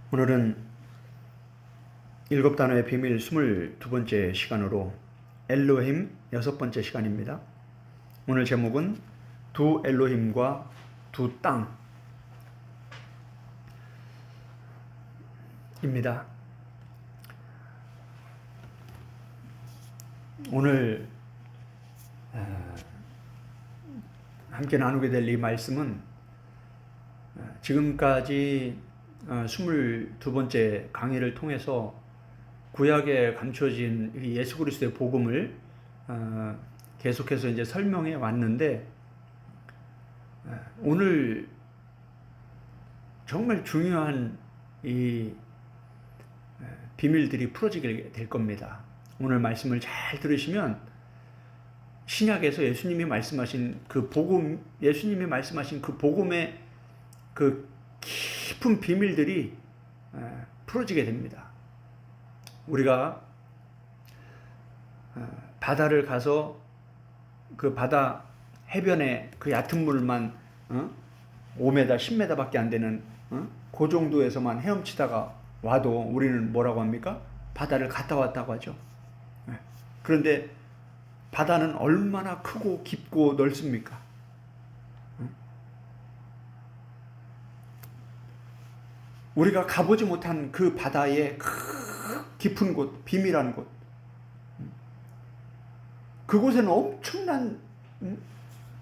오늘은 일곱 단어의 비밀 22번째 시간으로 엘로힘 6번째 시간입니다. 오늘 제목은 두 엘로힘과 두 땅입니다. 오늘 함께 나누게 될 이 말씀은 지금까지 22번째 강의를 통해서 구약에 감춰진 예수 그리스도의 복음을 계속해서 이제 설명해 왔는데, 오늘 정말 중요한 이 비밀들이 풀어지게 될 겁니다. 오늘 말씀을 잘 들으시면 신약에서 예수님이 말씀하신 그 복음, 예수님이 말씀하신 그 복음의 그 깊은 비밀들이 풀어지게 됩니다. 우리가 바다를 가서 그 바다 해변에 그 얕은 물만 5m, 10m밖에 안 되는 그 정도에서만 헤엄치다가 와도 우리는 뭐라고 합니까? 바다를 갔다 왔다고 하죠. 그런데 바다는 얼마나 크고 깊고 넓습니까? 우리가 가보지 못한 그 바다의 깊은 곳, 비밀한 곳, 그곳에는 엄청난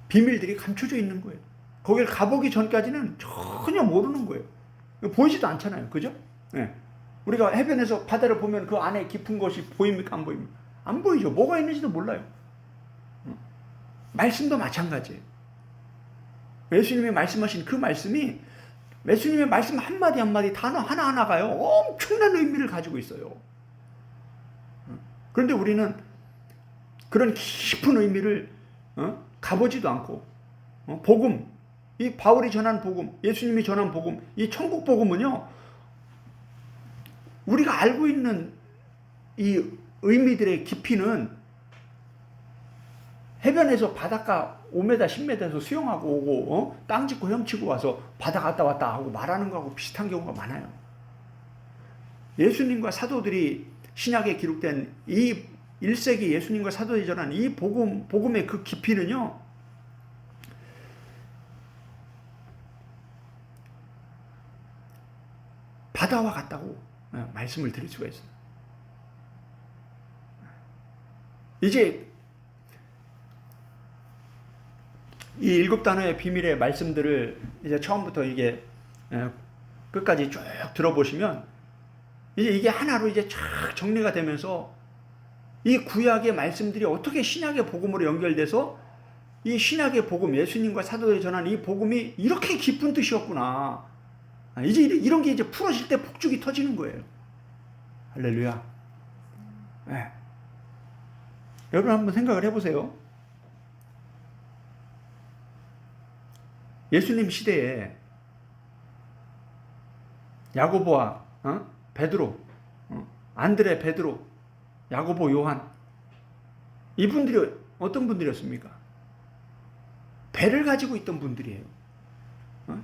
비밀들이 감춰져 있는 거예요. 거길 가보기 전까지는 전혀 모르는 거예요. 보이지도 않잖아요. 그죠? 네. 우리가 해변에서 바다를 보면 그 안에 깊은 것이 보입니까? 안 보입니까? 안 보이죠. 뭐가 있는지도 몰라요. 말씀도 마찬가지예요. 예수님이 말씀하신 그 말씀이, 예수님의 말씀 한마디 한마디 단어 하나하나가요 엄청난 의미를 가지고 있어요. 그런데 우리는 그런 깊은 의미를 가보지도 않고, 복음, 이 바울이 전한 복음, 예수님이 전한 복음, 이 천국 복음은요, 우리가 알고 있는 이 의미들의 깊이는 해변에서 바닷가 5m, 10m에서 수영하고 오고 땅 짚고 헤엄치고 와서 바다 갔다 왔다 하고 말하는 거하고 비슷한 경우가 많아요. 예수님과 사도들이 신약에 기록된 이 1세기 예수님과 사도들이 전한 이 복음의 그 깊이는요, 바다와 같다고 말씀을 드릴 수가 있어요. 이제 이 일곱 단어의 비밀의 말씀들을 이제 처음부터 이게 끝까지 쭉 들어보시면 이제 이게 하나로 이제 쫙 정리가 되면서 이 구약의 말씀들이 어떻게 신약의 복음으로 연결돼서 이 신약의 복음, 예수님과 사도들이 전한 이 복음이 이렇게 깊은 뜻이었구나. 이제 이런 게 이제 풀어질 때 폭죽이 터지는 거예요. 할렐루야. 네. 여러분 한번 생각을 해보세요. 예수님 시대에 야고보와 베드로, 안드레, 베드로, 야고보, 요한, 이분들이 어떤 분들이었습니까? 배를 가지고 있던 분들이에요.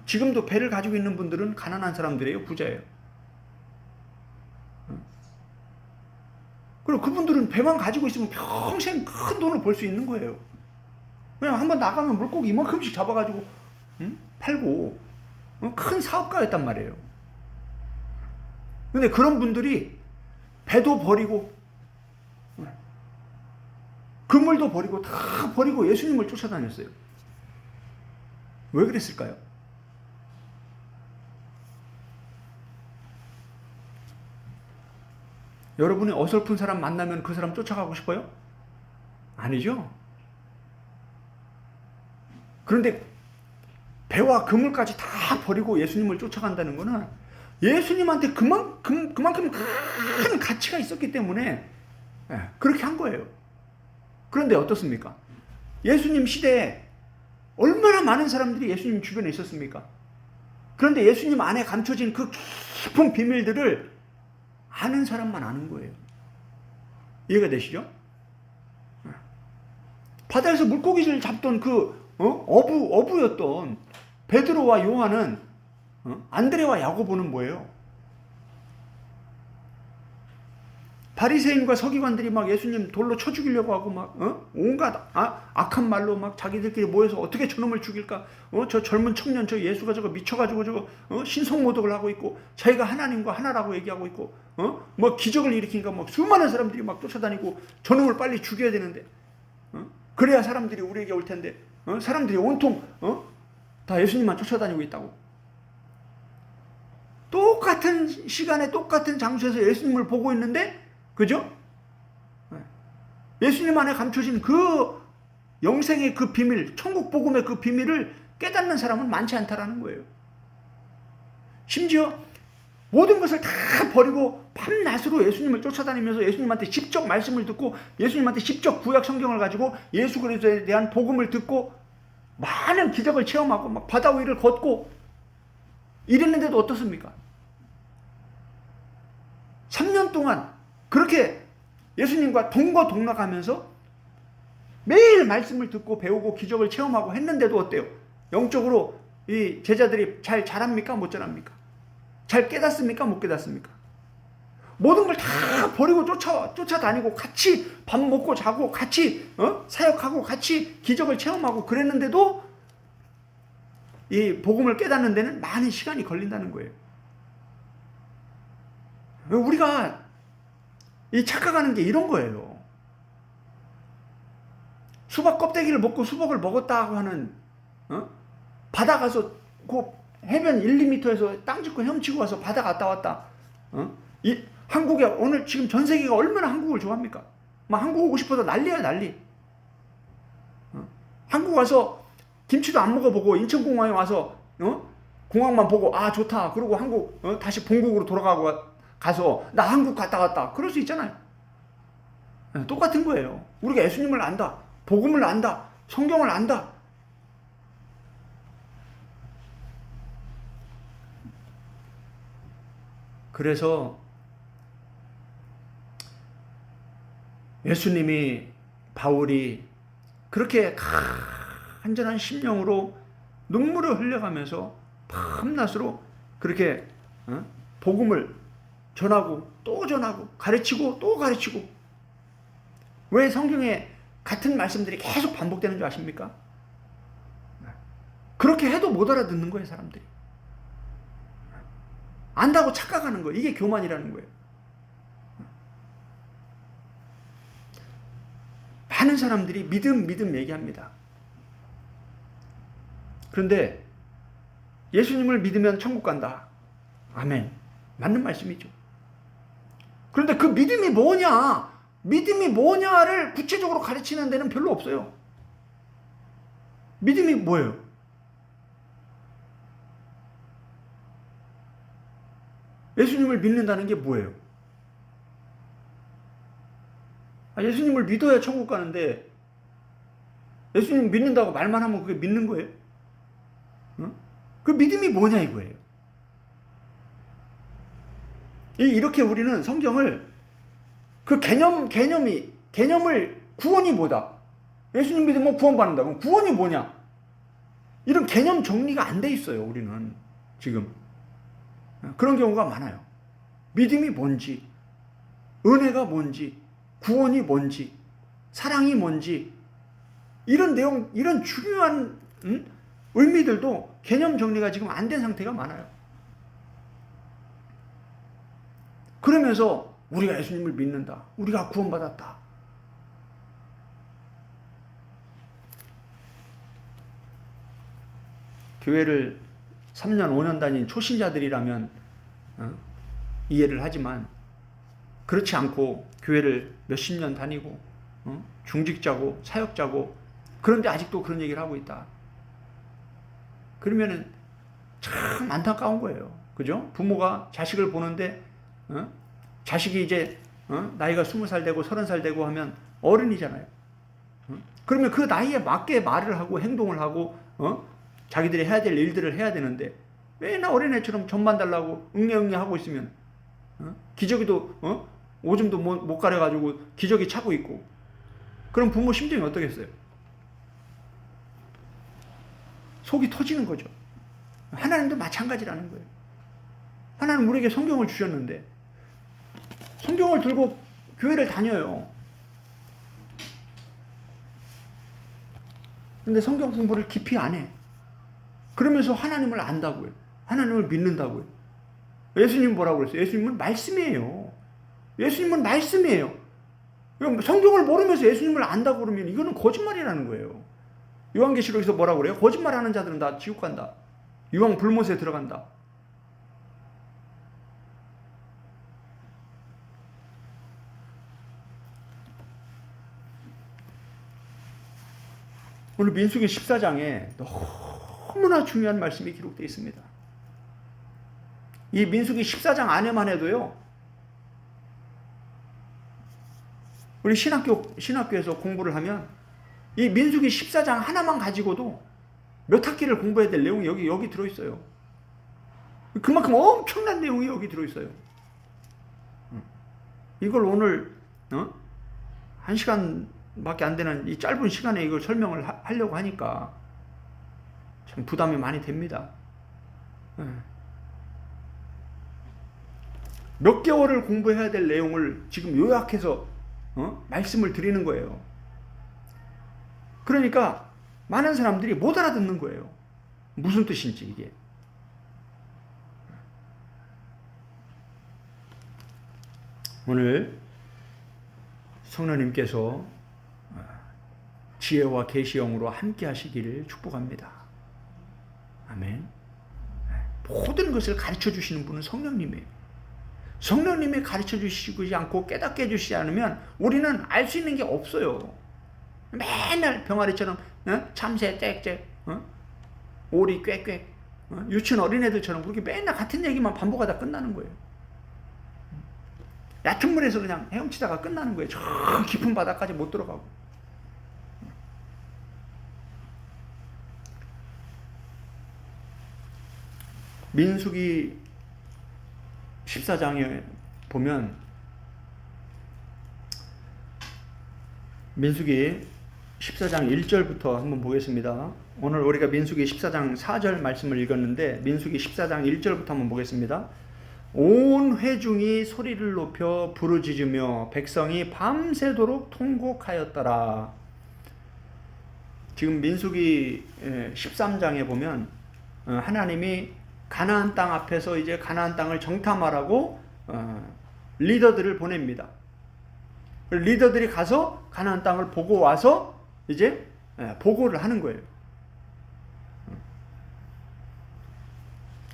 지금도 배를 가지고 있는 분들은 가난한 사람들이에요, 부자예요. 그리고 그분들은 배만 가지고 있으면 평생 큰 돈을 벌 수 있는 거예요. 그냥 한번 나가면 물고기 이만큼씩 잡아가지고 팔고 큰 사업가였단 말이에요. 근데 그런 분들이 배도 버리고 그물도 버리고 다 버리고 예수님을 쫓아다녔어요. 왜 그랬을까요? 여러분이 어설픈 사람 만나면 그 사람 쫓아가고 싶어요? 아니죠. 그런데 배와 그물까지 다 버리고 예수님을 쫓아간다는 것은 예수님한테 그만큼 큰 가치가 있었기 때문에 그렇게 한 거예요. 그런데 어떻습니까? 예수님 시대에 얼마나 많은 사람들이 예수님 주변에 있었습니까? 그런데 예수님 안에 감춰진 그 깊은 비밀들을 아는 사람만 아는 거예요. 이해가 되시죠? 바다에서 물고기를 잡던 그 어부였던 베드로와 요한은 안드레와 야고보는 뭐예요? 바리새인과 서기관들이 막 예수님 돌로 쳐 죽이려고 하고 막 온갖 악한 말로 막 자기들끼리 모여서 어떻게 저놈을 죽일까? 저 젊은 청년 저 예수가 저거 미쳐가지고 저거 신성모독을 하고 있고 자기가 하나님과 하나라고 얘기하고 있고 뭐 기적을 일으키니까 막 수많은 사람들이 막 쫓아다니고 저놈을 빨리 죽여야 되는데 그래야 사람들이 우리에게 올 텐데 사람들이 온통 다 예수님만 쫓아다니고 있다고. 똑같은 시간에 똑같은 장소에서 예수님을 보고 있는데 그죠? 예수님 안에 감춰진 그 영생의 그 비밀, 천국 복음의 그 비밀을 깨닫는 사람은 많지 않다라는 거예요. 심지어 모든 것을 다 버리고 밤낮으로 예수님을 쫓아다니면서 예수님한테 직접 말씀을 듣고 예수님한테 직접 구약 성경을 가지고 예수 그리스도에 대한 복음을 듣고 많은 기적을 체험하고 막 바다 위를 걷고 이랬는데도 어떻습니까? 3년 동안 그렇게 예수님과 동거동락하면서 매일 말씀을 듣고 배우고 기적을 체험하고 했는데도 어때요? 영적으로 이 제자들이 잘 자랍니까? 못 자랍니까? 잘 깨닫습니까? 못 깨닫습니까? 모든 걸 다 버리고 쫓아다니고 같이 밥 먹고 자고 같이 사역하고 같이 기적을 체험하고 그랬는데도 이 복음을 깨닫는 데는 많은 시간이 걸린다는 거예요. 우리가 이 착각하는 게 이런 거예요. 수박 껍데기를 먹고 수박을 먹었다고 하는 바다 가서 그 해변 1, 2m에서 땅 짚고 헤엄치고 와서 바다 갔다 왔다. 이 한국에 오늘 지금 전 세계가 얼마나 한국을 좋아합니까? 막 한국 오고 싶어서 난리야 난리. 한국 와서 김치도 안 먹어보고 인천공항에 와서 공항만 보고 아 좋다. 그리고 한국 다시 본국으로 돌아가고 가서 나 한국 갔다 왔다. 그럴 수 있잖아요. 똑같은 거예요. 우리가 예수님을 안다. 복음을 안다. 성경을 안다. 그래서 예수님이 바울이 그렇게 간절한 심령으로 눈물을 흘려가면서 밤낮으로 그렇게 복음을 전하고 또 전하고 가르치고 또 가르치고 왜 성경에 같은 말씀들이 계속 반복되는 줄 아십니까? 그렇게 해도 못 알아듣는 거예요, 사람들이. 안다고 착각하는 거예요. 이게 교만이라는 거예요. 많은 사람들이 믿음 얘기합니다. 그런데 예수님을 믿으면 천국 간다. 아멘. 맞는 말씀이죠. 그런데 그 믿음이 뭐냐를 구체적으로 가르치는 데는 별로 없어요. 믿음이 뭐예요? 예수님을 믿는다는 게 뭐예요? 예수님을 믿어야 천국 가는데 예수님 믿는다고 말만 하면 그게 믿는 거예요? 그 믿음이 뭐냐 이거예요. 이렇게 우리는 성경을 그 개념을 구원이 뭐다? 예수님 믿으면 구원받는다. 그럼 구원이 뭐냐? 이런 개념 정리가 안 돼 있어요. 우리는 지금 그런 경우가 많아요. 믿음이 뭔지, 은혜가 뭔지, 구원이 뭔지, 사랑이 뭔지 이런 내용, 이런 중요한 의미들도 개념 정리가 지금 안 된 상태가 많아요. 그러면서 우리가 예수님을 믿는다. 우리가 구원받았다. 교회를 3년, 5년 다닌 초신자들이라면 이해를 하지만 그렇지 않고 교회를 몇십 년 다니고 중직자고 사역자고 그런데 아직도 그런 얘기를 하고 있다. 그러면은 참 안타까운 거예요. 그죠? 부모가 자식을 보는데 자식이 이제 나이가 20살 되고 30살 되고 하면 어른이잖아요. 그러면 그 나이에 맞게 말을 하고 행동을 하고 자기들이 해야 될 일들을 해야 되는데 왜나 어린애처럼 전만 달라고 응애응애 하고 있으면 기저귀도 오줌도 못 가려가지고 기저귀 차고 있고 그럼 부모 심정이 어떠겠어요? 속이 터지는 거죠. 하나님도 마찬가지라는 거예요. 하나님 우리에게 성경을 주셨는데 성경을 들고 교회를 다녀요. 근데 성경 공부를 깊이 안 해. 그러면서 하나님을 안다고요. 하나님을 믿는다고요. 예수님 뭐라고 그랬어요? 예수님은 말씀이에요. 예수님은 말씀이에요. 성경을 모르면서 예수님을 안다고 그러면 이거는 거짓말이라는 거예요. 요한계시록에서 뭐라고 그래요? 거짓말하는 자들은 다 지옥 간다. 유황 불못에 들어간다. 오늘 민수기 14장에 너무나 중요한 말씀이 기록되어 있습니다. 이 민수기 14장 안에만 해도요, 우리 신학교에서 공부를 하면 이 민수기 14장 하나만 가지고도 몇 학기를 공부해야 될 내용이 여기 들어있어요. 그만큼 엄청난 내용이 여기 들어있어요. 이걸 오늘 1시간밖에 안 되는 이 짧은 시간에 이걸 설명을 하려고 하니까 참 부담이 많이 됩니다. 몇 개월을 공부해야 될 내용을 지금 요약해서 말씀을 드리는 거예요. 그러니까 많은 사람들이 못 알아듣는 거예요. 무슨 뜻인지 이게. 오늘 성령님께서 지혜와 계시형으로 함께 하시기를 축복합니다. 아멘. 모든 것을 가르쳐 주시는 분은 성령님이에요. 성령님이 가르쳐 주시지 않고 깨닫게 해주시지 않으면 우리는 알 수 있는 게 없어요. 맨날 병아리처럼 참새 짹짹, 오리 꽥꽥, 유치원 어린애들처럼 그렇게 맨날 같은 얘기만 반복하다 끝나는 거예요. 얕은 물에서 그냥 헤엄치다가 끝나는 거예요. 저 깊은 바다까지 못 들어가고. 민수기 14장에 보면 민수기 14장 1절부터 한번 보겠습니다. 오늘 우리가 민수기 14장 4절 말씀을 읽었는데 민수기 14장 1절부터 한번 보겠습니다. 온 회중이 소리를 높여 부르짖으며 백성이 밤새도록 통곡하였더라. 지금 민수기 13장에 보면 하나님이 가나안 땅 앞에서 이제 가나안 땅을 정탐하라고 리더들을 보냅니다. 리더들이 가서 가나안 땅을 보고 와서 이제 보고를 하는 거예요.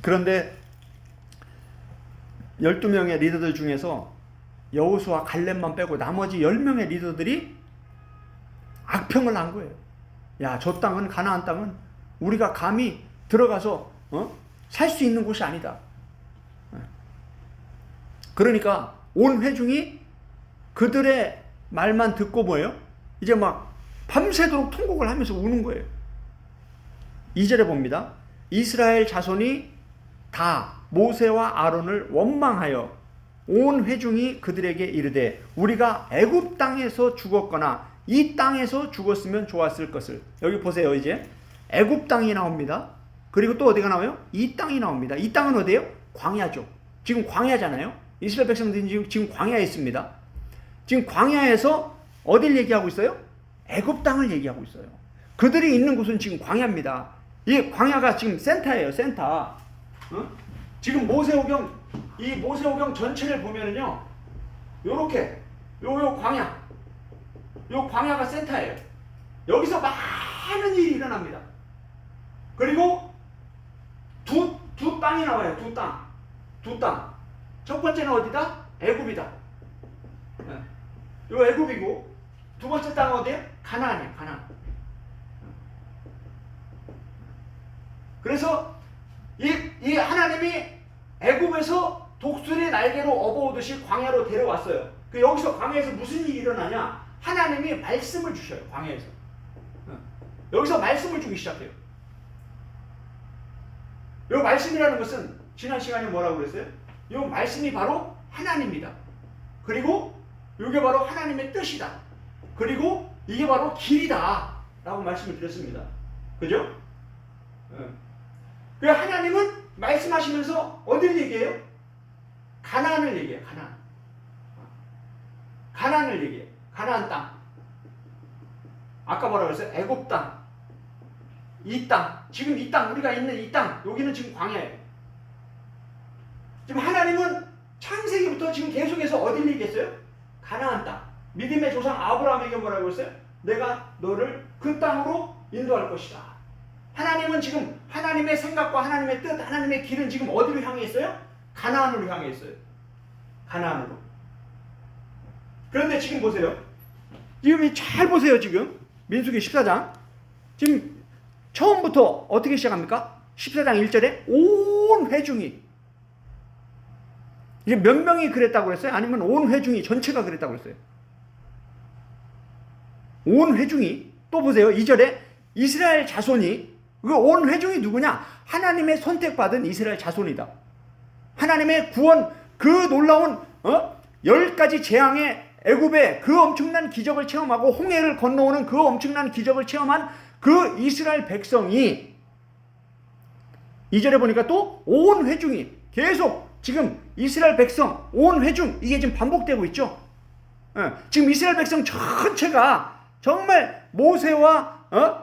그런데 12명의 리더들 중에서 여호수아 칼렙만 빼고 나머지 10명의 리더들이 악평을 한 거예요. 야, 저 땅은 가나안 땅은 우리가 감히 들어가서 살 수 있는 곳이 아니다. 그러니까 온 회중이 그들의 말만 듣고 뭐예요? 이제 막 밤새도록 통곡을 하면서 우는 거예요. 2절에 봅니다. 이스라엘 자손이 다 모세와 아론을 원망하여 온 회중이 그들에게 이르되 우리가 애굽 땅에서 죽었거나 이 땅에서 죽었으면 좋았을 것을. 여기 보세요. 이제 애굽 땅이 나옵니다. 그리고 또 어디가 나와요? 이 땅이 나옵니다. 이 땅은 어디예요? 광야죠. 지금 광야잖아요. 이스라엘 백성들이 지금 광야에 있습니다. 지금 광야에서 어딜 얘기하고 있어요? 애굽 땅을 얘기하고 있어요. 그들이 있는 곳은 지금 광야입니다. 이 광야가 지금 센터예요. 센터. 지금 모세오경, 이 모세오경 전체를 보면은요, 요렇게 요 광야, 요 광야가 센터예요. 여기서 많은 일이 일어납니다. 그리고 두 땅이 나와요. 두 땅. 첫 번째는 어디다? 애굽이다. 요 애굽이고 두 번째 땅은 어디예요? 가나안이에요. 가나안. 그래서 이 하나님이 애굽에서 독수리 날개로 업어오듯이 광야로 데려왔어요. 그 여기서 광야에서 무슨 일이 일어나냐? 하나님이 말씀을 주셔요. 광야에서. 여기서 말씀을 주기 시작해요. 이 말씀이라는 것은 지난 시간에 뭐라고 그랬어요? 이 말씀이 바로 하나님이다. 그리고 이게 바로 하나님의 뜻이다. 그리고 이게 바로 길이다. 라고 말씀을 드렸습니다. 그죠? 그 하나님은 말씀하시면서 어디를 얘기해요? 가나안을 얘기해요. 가나안. 가나안을 얘기해. 가나안 땅. 아까 뭐라고 했어요? 애굽 땅. 이 땅. 지금 이 땅, 우리가 있는 이 땅. 여기는 지금 광야예요. 지금 하나님은 창세기부터 지금 계속해서 어딜 얘기했어요? 가나안 땅. 믿음의 조상 아브라함에게 뭐라고 했어요? 내가 너를 그 땅으로 인도할 것이다. 하나님은 지금 하나님의 생각과 하나님의 뜻, 하나님의 길은 지금 어디로 향해 있어요? 가나안으로 향해 있어요. 가나안으로. 그런데 지금 보세요. 지금 잘 보세요. 지금 민수기 14장. 지금 처음부터 어떻게 시작합니까? 14장 1절에 온 회중이. 이제 몇 명이 그랬다고 그랬어요? 아니면 온 회중이 전체가 그랬다고 그랬어요? 온 회중이. 또 보세요. 2절에 이스라엘 자손이. 그 온 회중이 누구냐? 하나님의 선택받은 이스라엘 자손이다. 하나님의 구원, 그 놀라운 10가지 재앙의 애굽의 그 엄청난 기적을 체험하고 홍해를 건너오는 그 엄청난 기적을 체험한 그 이스라엘 백성이 2절에 보니까 또 온 회중이 계속 지금 이스라엘 백성 온 회중 이게 지금 반복되고 있죠. 지금 이스라엘 백성 전체가 정말 모세와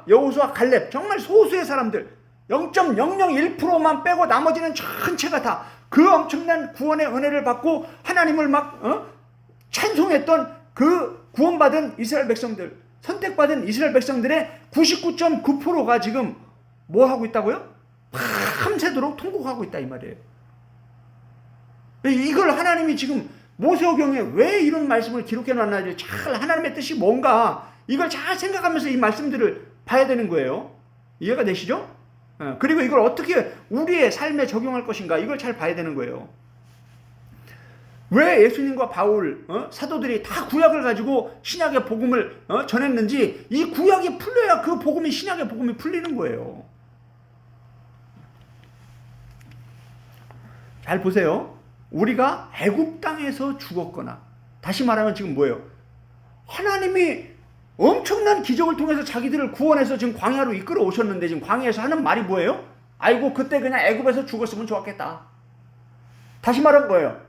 여호수아 갈렙 정말 소수의 사람들 0.001%만 빼고 나머지는 전체가 다 그 엄청난 구원의 은혜를 받고 하나님을 막 찬송했던 그 구원받은 이스라엘 백성들, 선택받은 이스라엘 백성들의 99.9%가 지금 뭐 하고 있다고요? 밤새도록 통곡하고 있다 이 말이에요. 이걸 하나님이 지금 모세오경에 왜 이런 말씀을 기록해 놨나 잘 하나님의 뜻이 뭔가 이걸 잘 생각하면서 이 말씀들을 봐야 되는 거예요. 이해가 되시죠? 그리고 이걸 어떻게 우리의 삶에 적용할 것인가 이걸 잘 봐야 되는 거예요. 왜 예수님과 바울 사도들이 다 구약을 가지고 신약의 복음을 전했는지 이 구약이 풀려야 그 복음이 신약의 복음이 풀리는 거예요. 잘 보세요. 우리가 애굽 땅에서 죽었거나 다시 말하면 지금 뭐예요? 하나님이 엄청난 기적을 통해서 자기들을 구원해서 지금 광야로 이끌어 오셨는데 지금 광야에서 하는 말이 뭐예요? 아이고 그때 그냥 애굽에서 죽었으면 좋았겠다. 다시 말하면 뭐예요?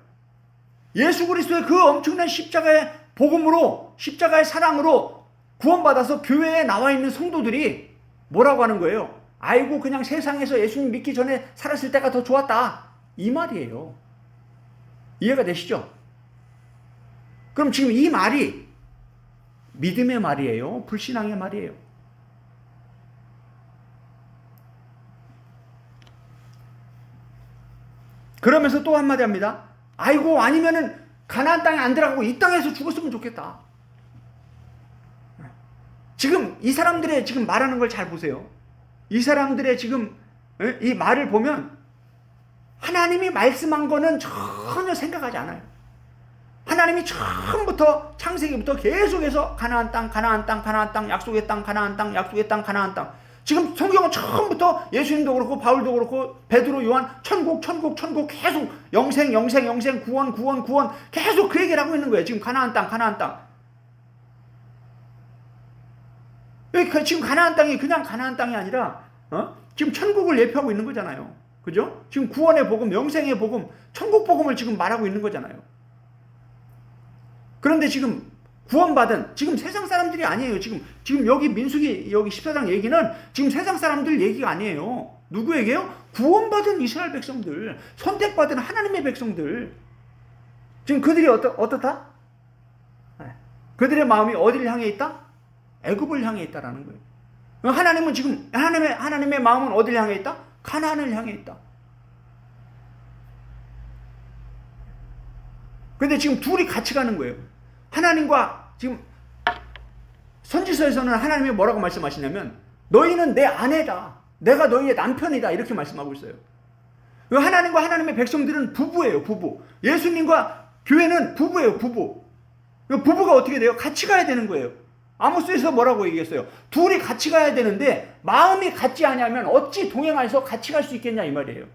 예수 그리스도의 그 엄청난 십자가의 복음으로 십자가의 사랑으로 구원받아서 교회에 나와 있는 성도들이 뭐라고 하는 거예요? 아이고 그냥 세상에서 예수님 믿기 전에 살았을 때가 더 좋았다. 이 말이에요. 이해가 되시죠? 그럼 지금 이 말이 믿음의 말이에요? 불신앙의 말이에요? 그러면서 또 한마디 합니다. 아이고 아니면은 가나안 땅에 안 들어가고 이 땅에서 죽었으면 좋겠다. 지금 이 사람들의 지금 말하는 걸 잘 보세요. 이 사람들의 지금 이 말을 보면 하나님이 말씀한 거는 전혀 생각하지 않아요. 하나님이 처음부터 창세기부터 계속해서 가나안 땅, 가나안 땅, 가나안 땅, 약속의 땅, 가나안 땅, 약속의 땅, 가나안 땅. 지금 성경은 처음부터 예수님도 그렇고 바울도 그렇고 베드로 요한 천국 천국 천국 계속 영생 영생 영생 구원 구원 구원 계속 그 얘기를 하고 있는 거예요. 지금 가나안 땅, 가나안 땅. 지금 가나안 땅이 그냥 가나안 땅이 아니라 지금 천국을 예표하고 있는 거잖아요. 그죠? 지금 구원의 복음, 영생의 복음, 천국 복음을 지금 말하고 있는 거잖아요. 그런데 지금 구원받은 지금 세상 사람들이 아니에요. 지금 여기 민수기 여기 14장 얘기는 지금 세상 사람들 얘기가 아니에요. 누구에게요? 구원받은 이스라엘 백성들, 선택받은 하나님의 백성들. 지금 그들이 어떻다? 그들의 마음이 어디를 향해 있다? 애굽을 향해 있다라는 거예요. 하나님은 지금 하나님의 마음은 어디를 향해 있다? 가나안을 향해 있다. 그런데 지금 둘이 같이 가는 거예요. 하나님과 지금 선지서에서는 하나님이 뭐라고 말씀하시냐면 너희는 내 아내다. 내가 너희의 남편이다. 이렇게 말씀하고 있어요. 하나님과 하나님의 백성들은 부부예요. 부부. 예수님과 교회는 부부예요. 부부. 부부가 어떻게 돼요? 같이 가야 되는 거예요. 아모스에서 뭐라고 얘기했어요? 둘이 같이 가야 되는데 마음이 같지 않으면 어찌 동행해서 같이 갈 수 있겠냐 이 말이에요.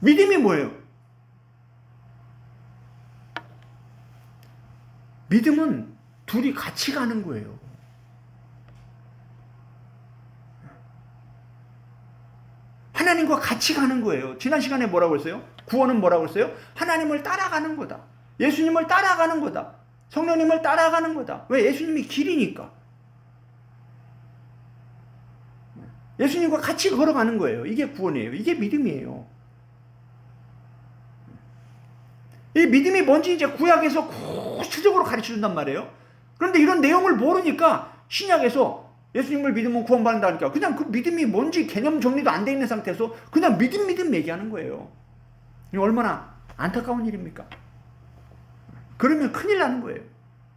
믿음이 뭐예요? 믿음은 둘이 같이 가는 거예요. 하나님과 같이 가는 거예요. 지난 시간에 뭐라고 했어요? 구원은 뭐라고 했어요? 하나님을 따라가는 거다. 예수님을 따라가는 거다. 성령님을 따라가는 거다. 왜? 예수님이 길이니까. 예수님과 같이 걸어가는 거예요. 이게 구원이에요. 이게 믿음이에요. 이 믿음이 뭔지 이제 구약에서 구체적으로 가르쳐 준단 말이에요. 그런데 이런 내용을 모르니까 신약에서 예수님을 믿으면 구원받는다니까 그냥 그 믿음이 뭔지 개념 정리도 안 돼 있는 상태에서 그냥 믿음 얘기하는 거예요. 이거 얼마나 안타까운 일입니까? 그러면 큰일 나는 거예요.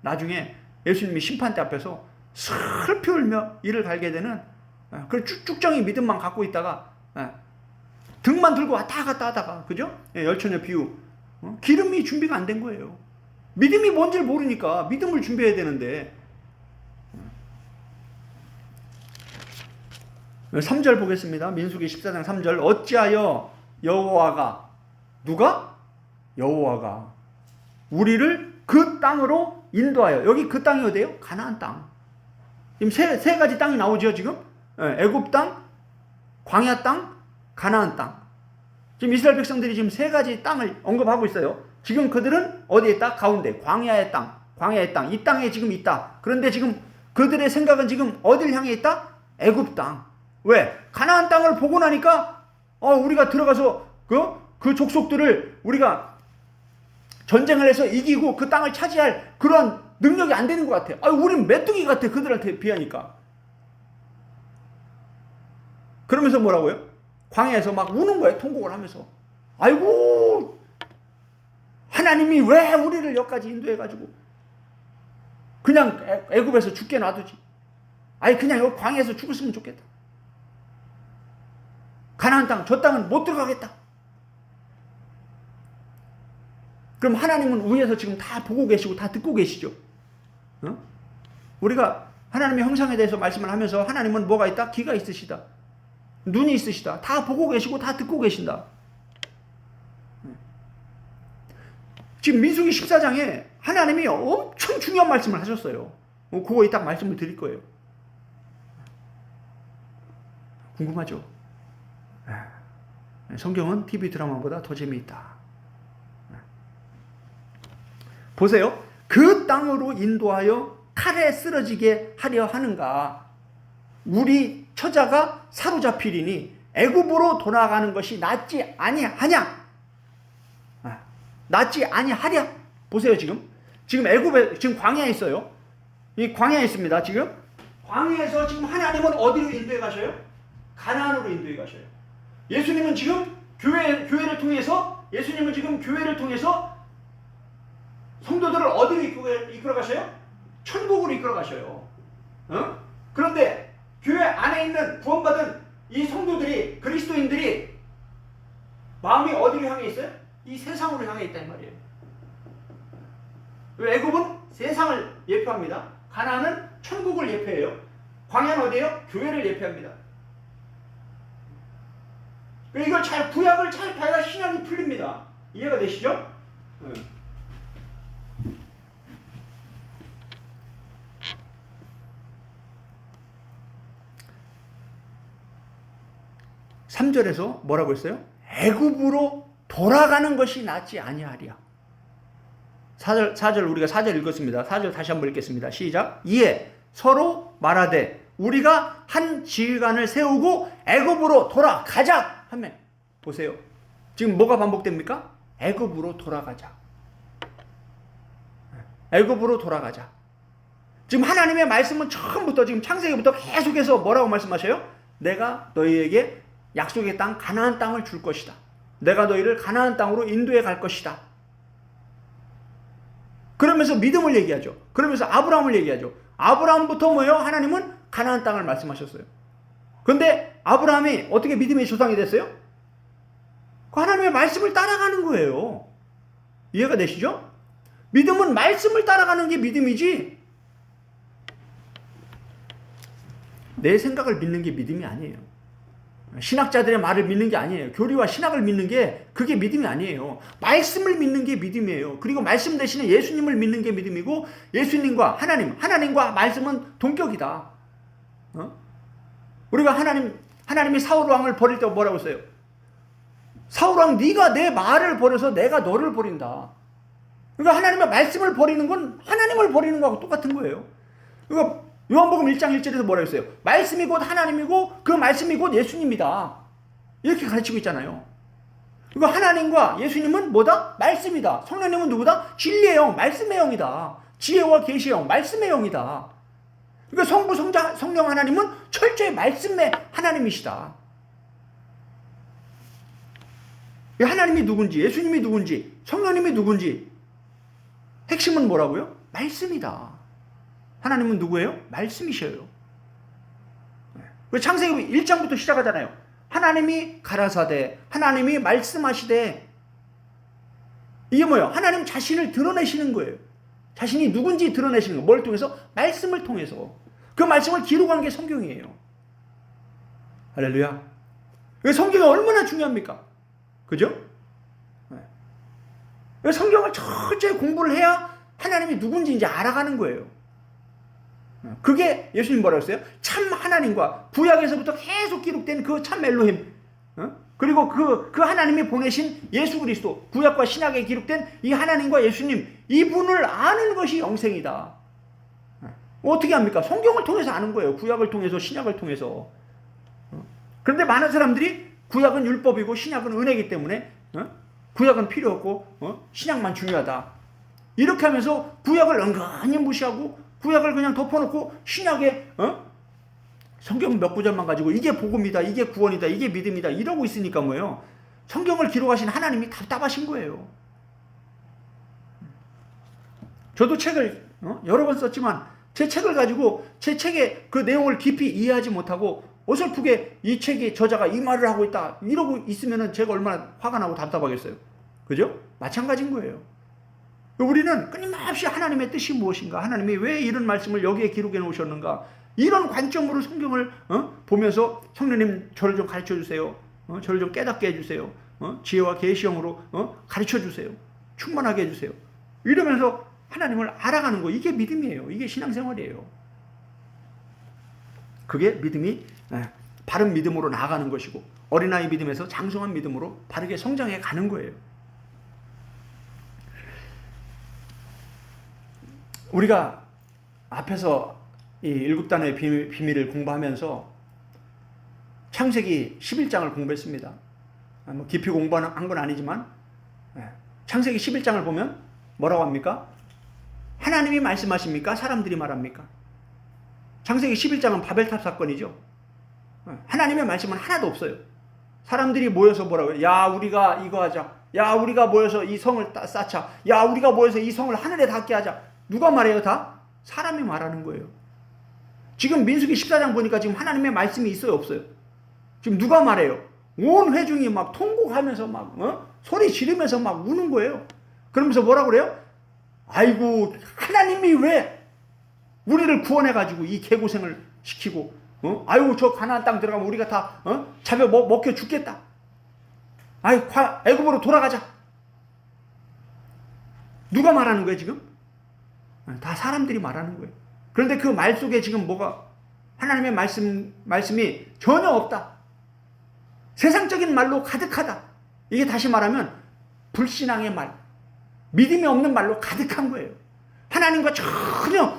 나중에 예수님이 심판대 앞에서 슬피 울며 이를 갈게 되는 그 쭉쭉정이 믿음만 갖고 있다가 등만 들고 왔다 갔다 하다가 그죠? 열처녀 비유. 기름이 준비가 안 된 거예요. 믿음이 뭔지를 모르니까 믿음을 준비해야 되는데 3절 보겠습니다. 민수기 14장 3절 어찌하여 여호와가 누가? 여호와가 우리를 그 땅으로 인도하여 여기 그 땅이 어디예요? 가나안 땅. 지금 세 가지 땅이 나오죠 지금? 애굽 땅, 광야 땅, 가나안 땅. 지금 이스라엘 백성들이 지금 세 가지 땅을 언급하고 있어요. 지금 그들은 어디에 있다? 가운데 광야의 땅, 광야의 땅. 이 땅에 지금 있다. 그런데 지금 그들의 생각은 지금 어디를 향해 있다? 애굽 땅. 왜? 가나안 땅을 보고 나니까 우리가 들어가서 그 족속들을 우리가 전쟁을 해서 이기고 그 땅을 차지할 그런 능력이 안 되는 것 같아. 우린 메뚜기 같아 그들한테 비하니까. 그러면서 뭐라고요? 광야에서 막 우는 거예요. 통곡을 하면서. 아이고 하나님이 왜 우리를 여기까지 인도해가지고 그냥 애굽에서 죽게 놔두지. 그냥 여기 광야에서 죽었으면 좋겠다. 가나안 땅, 저 땅은 못 들어가겠다. 그럼 하나님은 위에서 지금 다 보고 계시고 다 듣고 계시죠. 우리가 하나님의 형상에 대해서 말씀을 하면서 하나님은 뭐가 있다? 귀가 있으시다. 눈이 있으시다. 다 보고 계시고 다 듣고 계신다. 지금 민수기 14장에 하나님이 엄청 중요한 말씀을 하셨어요. 그거 이따 말씀을 드릴 거예요. 궁금하죠? 성경은 TV 드라마보다 더 재미있다. 보세요. 그 땅으로 인도하여 칼에 쓰러지게 하려 하는가? 우리 처자가 사로잡히리니 애굽으로 돌아가는 것이 낫지 아니하냐? 낫지 아니하랴? 보세요 지금 애굽에 지금 광야에 있어요. 이 광야에 있습니다. 지금 광야에서 지금 하나님은 어디로 인도해 가셔요? 가나안으로 인도해 가셔요. 예수님은 지금 교회를 통해서 성도들을 어디로 이끌어 가셔요? 천국으로 이끌어 가셔요. 그런데 교회 안에 있는 구원받은 이 성도들이 그리스도인들이 마음이 어디로 향해 있어요? 이 세상으로 향해 있단 말이에요. 애굽은 세상을 예표합니다. 가나안은 천국을 예표해요. 광야는 어디예요? 교회를 예표합니다. 이걸 구약을 잘 봐야 신약이 풀립니다. 이해가 되시죠? 네. 3절에서 뭐라고 했어요? 애굽으로 돌아가는 것이 낫지 아니하리야. 4절 우리가 4절 읽었습니다. 4절 다시 한번 읽겠습니다. 시작. 이에 서로 말하되 우리가 한 지휘관을 세우고 애굽으로 돌아가자 하면 보세요. 지금 뭐가 반복됩니까? 애굽으로 돌아가자. 애굽으로 돌아가자. 지금 하나님의 말씀은 처음부터 지금 창세기부터 계속해서 뭐라고 말씀하셔요? 내가 너희에게 약속의 땅 가나안 땅을 줄 것이다. 내가 너희를 가나안 땅으로 인도해 갈 것이다. 그러면서 믿음을 얘기하죠. 그러면서 아브라함을 얘기하죠. 아브라함부터 뭐예요? 하나님은 가나안 땅을 말씀하셨어요. 그런데 아브라함이 어떻게 믿음의 조상이 됐어요? 하나님의 말씀을 따라가는 거예요. 이해가 되시죠? 믿음은 말씀을 따라가는 게 믿음이지 내 생각을 믿는 게 믿음이 아니에요. 신학자들의 말을 믿는 게 아니에요. 교리와 신학을 믿는 게 그게 믿음이 아니에요. 말씀을 믿는 게 믿음이에요. 그리고 말씀 대신에 예수님을 믿는 게 믿음이고 예수님과 하나님과 말씀은 동격이다. 우리가 하나님이 사울 왕을 버릴 때 뭐라고 했어요? 사울 왕 네가 내 말을 버려서 내가 너를 버린다. 그러니까 하나님의 말씀을 버리는 건 하나님을 버리는 거하고 똑같은 거예요. 그러니까 요한복음 1장 1절에서 뭐라 했어요? 말씀이 곧 하나님이고 그 말씀이 곧 예수님이다. 이렇게 가르치고 있잖아요. 그러니까 하나님과 예수님은 뭐다? 말씀이다. 성령님은 누구다? 진리의 영, 말씀의 영이다. 지혜와 계시의 영, 말씀의 영이다. 그러니까 성부, 성령 하나님은 철저히 말씀의 하나님이시다. 하나님이 누군지, 예수님이 누군지, 성령님이 누군지 핵심은 뭐라고요? 말씀이다. 하나님은 누구예요? 말씀이셔요. 창세기 1장부터 시작하잖아요. 하나님이 가라사대, 하나님이 말씀하시되. 이게 뭐예요? 하나님 자신을 드러내시는 거예요. 자신이 누군지 드러내시는 거예요. 뭘 통해서? 말씀을 통해서. 그 말씀을 기록한 게 성경이에요. 할렐루야. 성경이 얼마나 중요합니까? 그죠? 성경을 철저히 공부를 해야 하나님이 누군지 이제 알아가는 거예요. 그게 예수님 뭐라고 했어요? 참 하나님과 구약에서부터 계속 기록된 그 참 엘로힘, 그리고 그 하나님이 보내신 예수 그리스도, 구약과 신약에 기록된 이 하나님과 예수님, 이분을 아는 것이 영생이다. 어떻게 합니까? 성경을 통해서 아는 거예요. 구약을 통해서, 신약을 통해서. 그런데 많은 사람들이 구약은 율법이고 신약은 은혜이기 때문에 구약은 필요 없고 신약만 중요하다. 이렇게 하면서 구약을 은근히 무시하고 구약을 그냥 덮어놓고 신약에 성경 몇 구절만 가지고 이게 복음이다, 이게 구원이다, 이게 믿음이다 이러고 있으니까 뭐예요? 성경을 기록하신 하나님이 답답하신 거예요. 저도 책을 여러 번 썼지만 제 책을 가지고 제 책의 그 내용을 깊이 이해하지 못하고 어설프게 이 책의 저자가 이 말을 하고 있다 이러고 있으면 제가 얼마나 화가 나고 답답하겠어요. 그죠? 마찬가지인 거예요. 우리는 끊임없이 하나님의 뜻이 무엇인가, 하나님이 왜 이런 말씀을 여기에 기록해 놓으셨는가, 이런 관점으로 성경을 보면서 성령님 저를 좀 가르쳐 주세요. 저를 좀 깨닫게 해주세요. 지혜와 계시형으로 가르쳐 주세요. 충만하게 해주세요. 이러면서 하나님을 알아가는 거, 이게 믿음이에요. 이게 신앙생활이에요. 그게 믿음이 바른 믿음으로 나아가는 것이고, 어린아이 믿음에서 장성한 믿음으로 바르게 성장해 가는 거예요. 우리가 앞에서 이 일곱 단어의 비밀을 공부하면서 창세기 11장을 공부했습니다. 뭐 깊이 공부한 건 아니지만 창세기 11장을 보면 뭐라고 합니까? 하나님이 말씀하십니까? 사람들이 말합니까? 창세기 11장은 바벨탑 사건이죠. 하나님의 말씀은 하나도 없어요. 사람들이 모여서 뭐라고 해요? 야, 우리가 이거 하자. 야, 우리가 모여서 이 성을 쌓자. 야, 우리가 모여서 이 성을 하늘에 닿게 하자. 누가 말해요? 다? 사람이 말하는 거예요. 지금 민수기 14장 보니까 지금 하나님의 말씀이 있어요? 없어요? 지금 누가 말해요? 온 회중이 막 통곡하면서 막 소리 지르면서 막 우는 거예요. 그러면서 뭐라고 그래요? 아이고, 하나님이 왜 우리를 구원해가지고 이 개고생을 시키고 아유, 저 가나안 땅 들어가면 우리가 다 잡아 먹혀 죽겠다. 아이, 애굽으로 돌아가자. 누가 말하는 거예요 지금? 다 사람들이 말하는 거예요. 그런데 그 말 속에 지금 뭐가, 하나님의 말씀이 전혀 없다. 세상적인 말로 가득하다. 이게 다시 말하면 불신앙의 말, 믿음이 없는 말로 가득한 거예요. 하나님과 전혀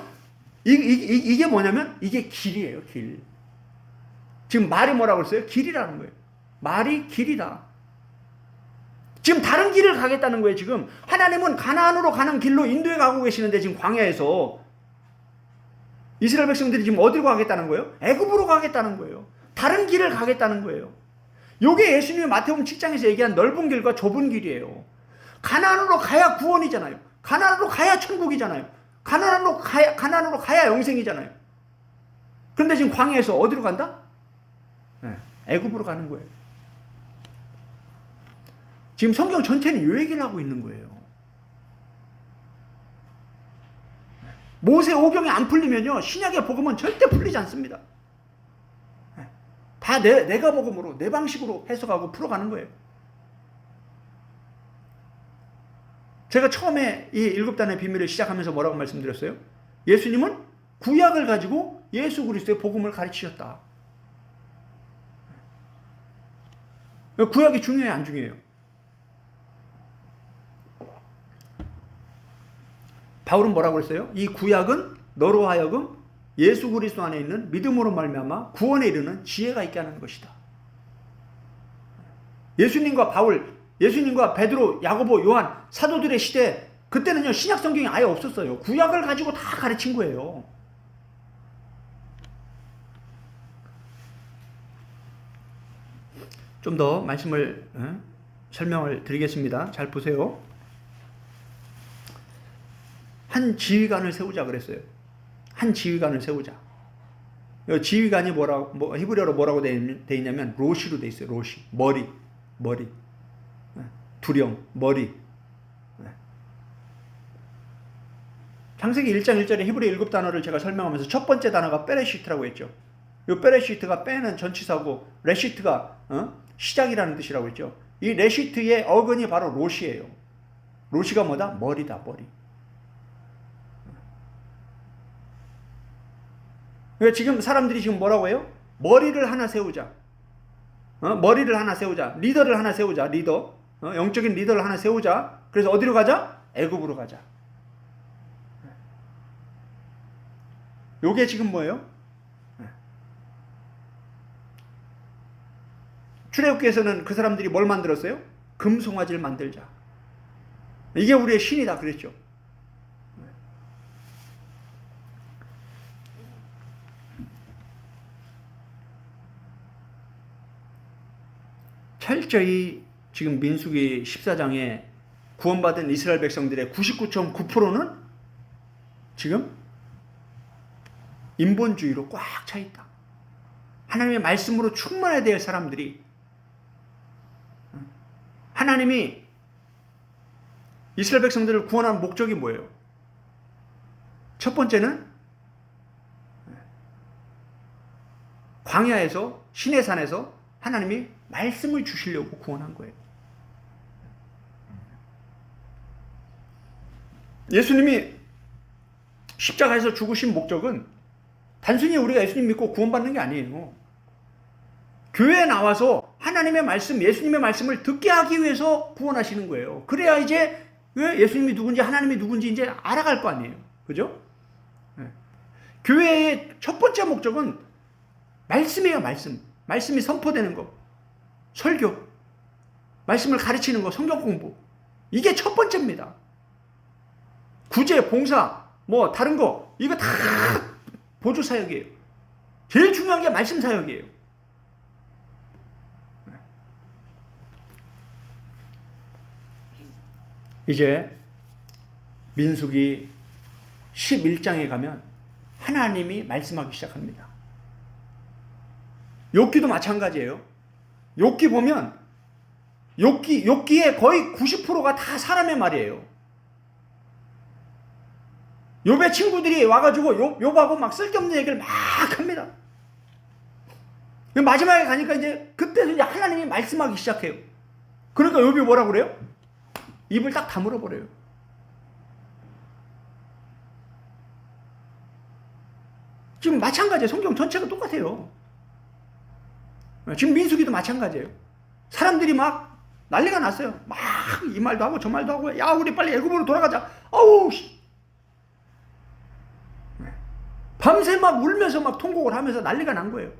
이게 뭐냐면 이게 길이에요. 길. 지금 말이 뭐라고 했어요? 길이라는 거예요. 말이 길이다. 지금 다른 길을 가겠다는 거예요. 지금 하나님은 가나안으로 가는 길로 인도해 가고 계시는데 지금 광야에서 이스라엘 백성들이 지금 어디로 가겠다는 거예요? 애굽으로 가겠다는 거예요. 다른 길을 가겠다는 거예요. 이게 예수님이 마태복음 7장에서 얘기한 넓은 길과 좁은 길이에요. 가나안으로 가야 구원이잖아요. 가나안으로 가야 천국이잖아요. 가나안으로 가야 영생이잖아요. 그런데 지금 광야에서 어디로 간다? 애굽으로 가는 거예요. 지금 성경 전체는 이 얘기를 하고 있는 거예요. 모세 오경이 안 풀리면요, 신약의 복음은 절대 풀리지 않습니다. 다 내가 복음으로, 내 방식으로 해석하고 풀어가는 거예요. 제가 처음에 이 일곱 단의 비밀을 시작하면서 뭐라고 말씀드렸어요? 예수님은 구약을 가지고 예수 그리스도의 복음을 가르치셨다. 구약이 중요해요, 안 중요해요? 바울은 뭐라고 그랬어요? 이 구약은 너로 하여금 예수 그리스도 안에 있는 믿음으로 말미암아 구원에 이르는 지혜가 있게 하는 것이다. 예수님과 바울, 예수님과 베드로, 야고보, 요한 사도들의 시대, 그때는요 신약 성경이 아예 없었어요. 구약을 가지고 다 가르친 거예요. 좀 더 말씀을 설명을 드리겠습니다. 잘 보세요. 한 지휘관을 세우자 그랬어요. 한 지휘관을 세우자. 지휘관이 히브리어로 뭐라고 돼 있냐면 로시로 돼 있어요. 로시. 머리. 두령, 머리. 창세기 1장 1절에 히브리 7단어를 제가 설명하면서 첫 번째 단어가 베레시트라고 했죠. 이 베레시트가 빼는 전치사고 레시트가 시작이라는 뜻이라고 했죠. 이 레시트의 어근이 바로 로시예요. 로시가 뭐다? 머리다, 머리. 그러니까 지금 사람들이 지금 뭐라고 해요? 머리를 하나 세우자. 머리를 하나 세우자. 리더를 하나 세우자. 리더. 영적인 리더를 하나 세우자. 그래서 어디로 가자? 애굽으로 가자. 요게 지금 뭐예요? 출애굽기에서는 그 사람들이 뭘 만들었어요? 금송아지를 만들자. 이게 우리의 신이다 그랬죠. 철저히 지금 민수기 14장에 구원받은 이스라엘 백성들의 99.9%는 지금 인본주의로 꽉 차 있다. 하나님의 말씀으로 충만해야 될 사람들이, 하나님이 이스라엘 백성들을 구원한 목적이 뭐예요? 첫 번째는 광야에서, 시내산에서 하나님이 말씀을 주시려고 구원한 거예요. 예수님이 십자가에서 죽으신 목적은 단순히 우리가 예수님 믿고 구원받는 게 아니에요. 교회에 나와서 하나님의 말씀, 예수님의 말씀을 듣게 하기 위해서 구원하시는 거예요. 그래야 이제 예수님이 누군지 하나님이 누군지 이제 알아갈 거 아니에요. 그죠? 네. 교회의 첫 번째 목적은 말씀이에요. 말씀이 선포되는 거, 설교, 말씀을 가르치는 거, 성경 공부. 이게 첫 번째입니다. 구제, 봉사, 뭐 다른 거 이거 다 보조 사역이에요. 제일 중요한 게 말씀 사역이에요. 이제 민수기 11장에 가면 하나님이 말씀하기 시작합니다. 욥기도 마찬가지예요. 욥기 보면 욥기의 거의 90%가 다 사람의 말이에요. 욥의 친구들이 와가지고 욥하고 막 쓸데없는 얘기를 막 합니다. 마지막에 가니까 이제 그때 이제 하나님이 말씀하기 시작해요. 그러니까 욥이 뭐라고 그래요? 입을 딱 다물어 버려요. 지금 마찬가지예요. 성경 전체가 똑같아요. 지금 민수기도 마찬가지예요. 사람들이 막 난리가 났어요. 막 이 말도 하고 저 말도 하고, 야 우리 빨리 애굽으로 돌아가자. 아우 밤새 막 울면서 막 통곡을 하면서 난리가 난 거예요.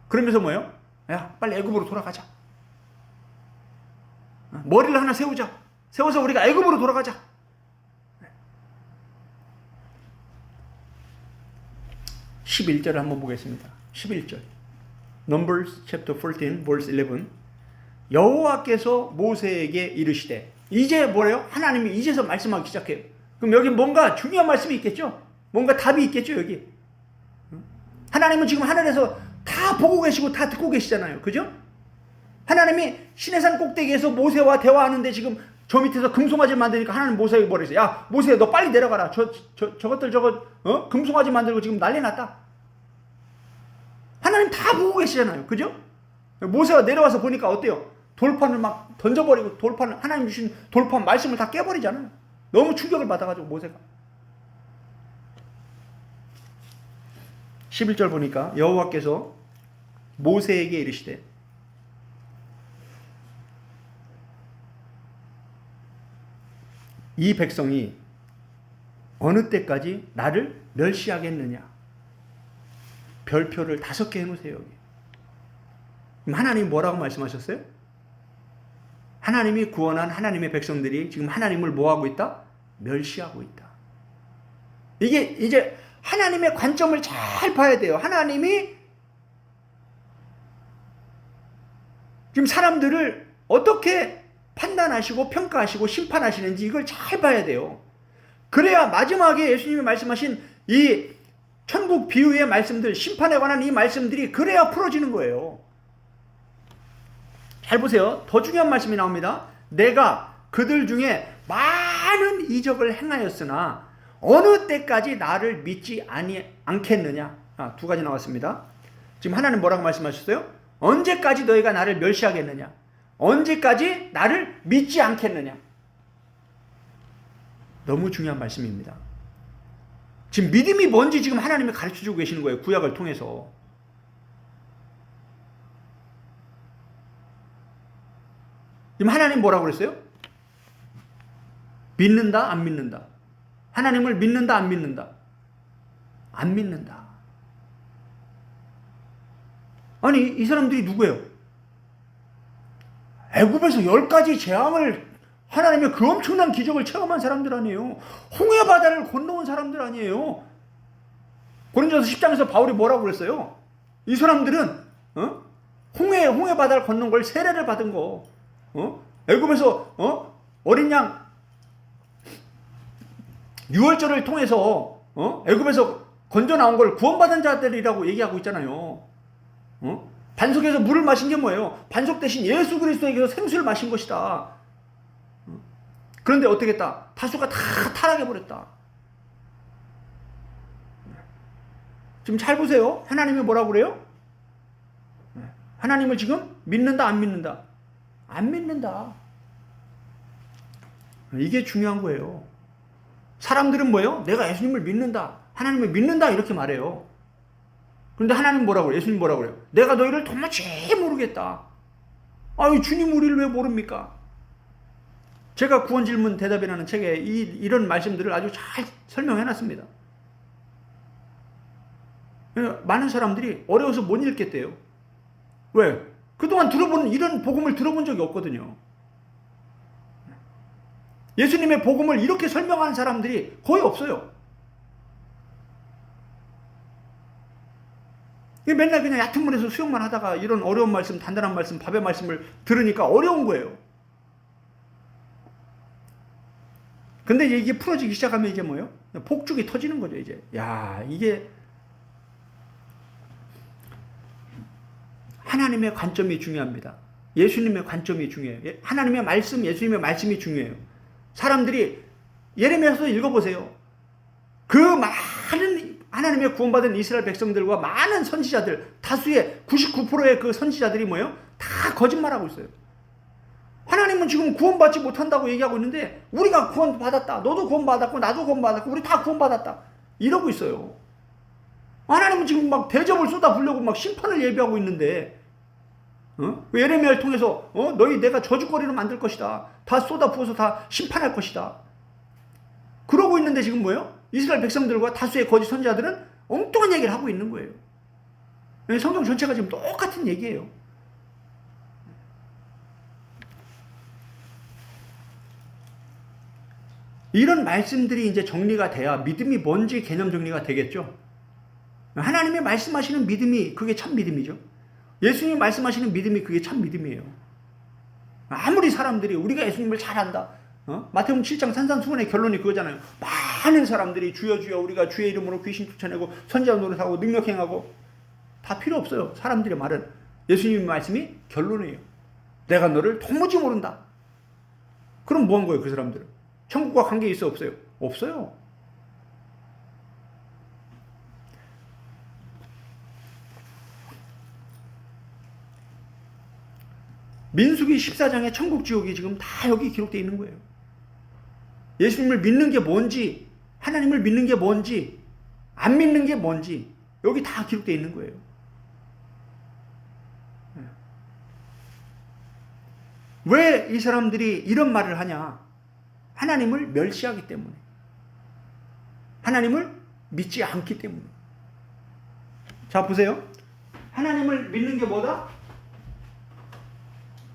그러면서 뭐예요? 야 빨리 애굽으로 돌아가자. 머리를 하나 세우자. 세워서 우리가 애굽으로 돌아가자. 11절을 한번 보겠습니다. 11절. Numbers chapter 14 verse 11. 여호와께서 모세에게 이르시되. 이제 뭐래요? 하나님이 이제서 말씀하기 시작해요. 그럼 여기 뭔가 중요한 말씀이 있겠죠? 뭔가 답이 있겠죠, 여기. 하나님은 지금 하늘에서 다 보고 계시고 다 듣고 계시잖아요. 그죠? 하나님이 시내산 꼭대기에서 모세와 대화하는데 지금 저 밑에서 금송아지 만드니까 하나님 모세에게 뭐라 했어요? 야, 모세야, 너 빨리 내려가라. 저것들 금송아지 만들고 지금 난리 났다. 하나님 다 보고 계시잖아요. 그죠? 모세가 내려와서 보니까 어때요? 돌판을 막 던져버리고 하나님 주신 돌판 말씀을 다 깨버리잖아요. 너무 충격을 받아가지고 모세가. 11절 보니까 여호와께서 모세에게 이르시되 이 백성이 어느 때까지 나를 멸시하겠느냐. 별표를 5개 해놓으세요. 여기. 하나님이 뭐라고 말씀하셨어요? 하나님이 구원한 하나님의 백성들이 지금 하나님을 뭐하고 있다? 멸시하고 있다. 이게 이제 하나님의 관점을 잘 봐야 돼요. 하나님이 지금 사람들을 어떻게 판단하시고 평가하시고 심판하시는지 이걸 잘 봐야 돼요. 그래야 마지막에 예수님이 말씀하신 이 천국 비유의 말씀들, 심판에 관한 이 말씀들이 그래야 풀어지는 거예요. 잘 보세요. 더 중요한 말씀이 나옵니다. 내가 그들 중에 많은 이적을 행하였으나 어느 때까지 나를 믿지 않겠느냐. 2가지 나왔습니다. 지금 하나님 뭐라고 말씀하셨어요? 언제까지 너희가 나를 멸시하겠느냐. 언제까지 나를 믿지 않겠느냐. 너무 중요한 말씀입니다. 지금 믿음이 뭔지 지금 하나님이 가르쳐주고 계시는 거예요. 구약을 통해서. 지금 하나님 뭐라고 그랬어요? 믿는다, 안 믿는다. 하나님을 믿는다, 안 믿는다. 안 믿는다. 아니, 이 사람들이 누구예요? 애굽에서 10가지 재앙을 하나님의 그 엄청난 기적을 체험한 사람들 아니에요. 홍해 바다를 건너온 사람들 아니에요. 고린도서 10장에서 바울이 뭐라고 그랬어요? 이 사람들은 홍해 바다를 건넌 걸 세례를 받은 거. 애굽에서 어린 양 유월절을 통해서 애굽에서 건져 나온 걸 구원받은 자들이라고 얘기하고 있잖아요. 반석에서 물을 마신 게 뭐예요? 반석 대신 예수 그리스도에게서 생수를 마신 것이다. 그런데 어떻게 했다? 다수가 다 타락해버렸다. 지금 잘 보세요. 하나님이 뭐라고 그래요? 하나님을 지금 믿는다, 안 믿는다? 안 믿는다. 이게 중요한 거예요. 사람들은 뭐예요? 내가 예수님을 믿는다, 하나님을 믿는다 이렇게 말해요. 그런데 하나님 뭐라고 그래요? 예수님 뭐라고 그래요? 내가 너희를 도무지 모르겠다. 아유, 주님 우리를 왜 모릅니까? 제가 구원 질문 대답이라는 책에 이런 말씀들을 아주 잘 설명해놨습니다. 많은 사람들이 어려워서 못 읽겠대요. 왜? 그동안 이런 복음을 들어본 적이 없거든요. 예수님의 복음을 이렇게 설명하는 사람들이 거의 없어요. 맨날 그냥 얕은 물에서 수영만 하다가 이런 어려운 말씀, 단단한 말씀, 밥의 말씀을 들으니까 어려운 거예요. 근데 이게 풀어지기 시작하면 이게 뭐예요? 폭죽이 터지는 거죠, 이제. 야, 이게 하나님의 관점이 중요합니다. 예수님의 관점이 중요해요. 하나님의 말씀, 예수님의 말씀이 중요해요. 사람들이 예레미야서 읽어보세요. 그 많은 하나님의 구원받은 이스라엘 백성들과 많은 선지자들, 다수의 99%의 그 선지자들이 뭐예요? 다 거짓말하고 있어요. 하나님은 지금 구원받지 못한다고 얘기하고 있는데 우리가 구원받았다. 너도 구원받았고 나도 구원받았고 우리 다 구원받았다. 이러고 있어요. 하나님은 지금 막 대접을 쏟아부으려고 막 심판을 예비하고 있는데 예레미야를 통해서 너희 내가 저주거리로 만들 것이다. 다 쏟아부어서 다 심판할 것이다. 그러고 있는데 지금 뭐예요? 이스라엘 백성들과 다수의 거짓 선지자들은 엉뚱한 얘기를 하고 있는 거예요. 성경 전체가 지금 똑같은 얘기예요. 이런 말씀들이 이제 정리가 돼야 믿음이 뭔지 개념 정리가 되겠죠. 하나님이 말씀하시는 믿음이 그게 참 믿음이죠. 예수님이 말씀하시는 믿음이 그게 참 믿음이에요. 아무리 사람들이 우리가 예수님을 잘 안다. 마태복음 7장 산산수훈의 결론이 그거잖아요. 많은 사람들이 주여 주여 우리가 주의 이름으로 귀신 쫓아내고 선지자 노릇하고 능력 행하고 다 필요 없어요. 사람들의 말은. 예수님의 말씀이 결론이에요. 내가 너를 도무지 모른다. 그럼 뭐 한 거예요, 그 사람들은? 천국과 관계 있어 없어요? 없어요. 민수기 14장의 천국 지옥이 지금 다 여기 기록되어 있는 거예요. 예수님을 믿는 게 뭔지, 하나님을 믿는 게 뭔지, 안 믿는 게 뭔지 여기 다 기록되어 있는 거예요. 왜 이 사람들이 이런 말을 하냐? 하나님을 멸시하기 때문에. 하나님을 믿지 않기 때문에. 자, 보세요. 하나님을 믿는 게 뭐다?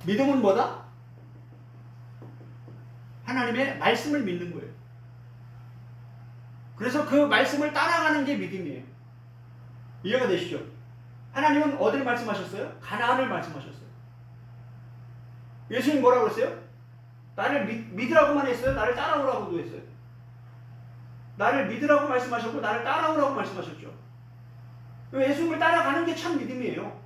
믿음은 뭐다? 하나님의 말씀을 믿는 거예요. 그래서 그 말씀을 따라가는 게 믿음이에요. 이해가 되시죠? 하나님은 어디를 말씀하셨어요? 가나안을 말씀하셨어요. 예수님 뭐라고 했어요? 나를 믿으라고만 했어요? 나를 따라오라고도 했어요? 나를 믿으라고 말씀하셨고 나를 따라오라고 말씀하셨죠. 예수님을 따라가는 게 참 믿음이에요.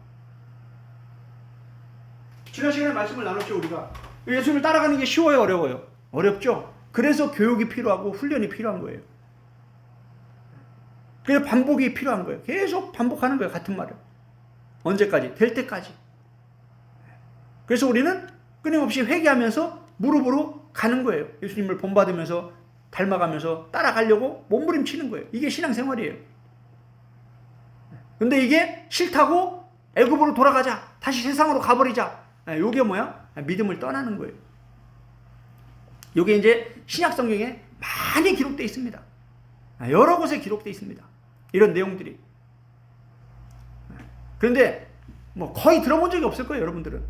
지난 시간에 말씀을 나눴죠, 우리가. 예수님을 따라가는 게 쉬워요, 어려워요? 어렵죠? 그래서 교육이 필요하고 훈련이 필요한 거예요. 그래서 반복이 필요한 거예요. 계속 반복하는 거예요, 같은 말을. 언제까지? 될 때까지. 그래서 우리는 끊임없이 회개하면서 무릎으로 가는 거예요. 예수님을 본받으면서 닮아가면서 따라가려고 몸부림치는 거예요. 이게 신앙생활이에요. 근데 이게 싫다고 애굽으로 돌아가자. 다시 세상으로 가버리자. 이게 뭐야? 믿음을 떠나는 거예요. 이게 이제 신약 성경에 많이 기록되어 있습니다. 여러 곳에 기록되어 있습니다. 이런 내용들이. 그런데 뭐 거의 들어본 적이 없을 거예요, 여러분들은.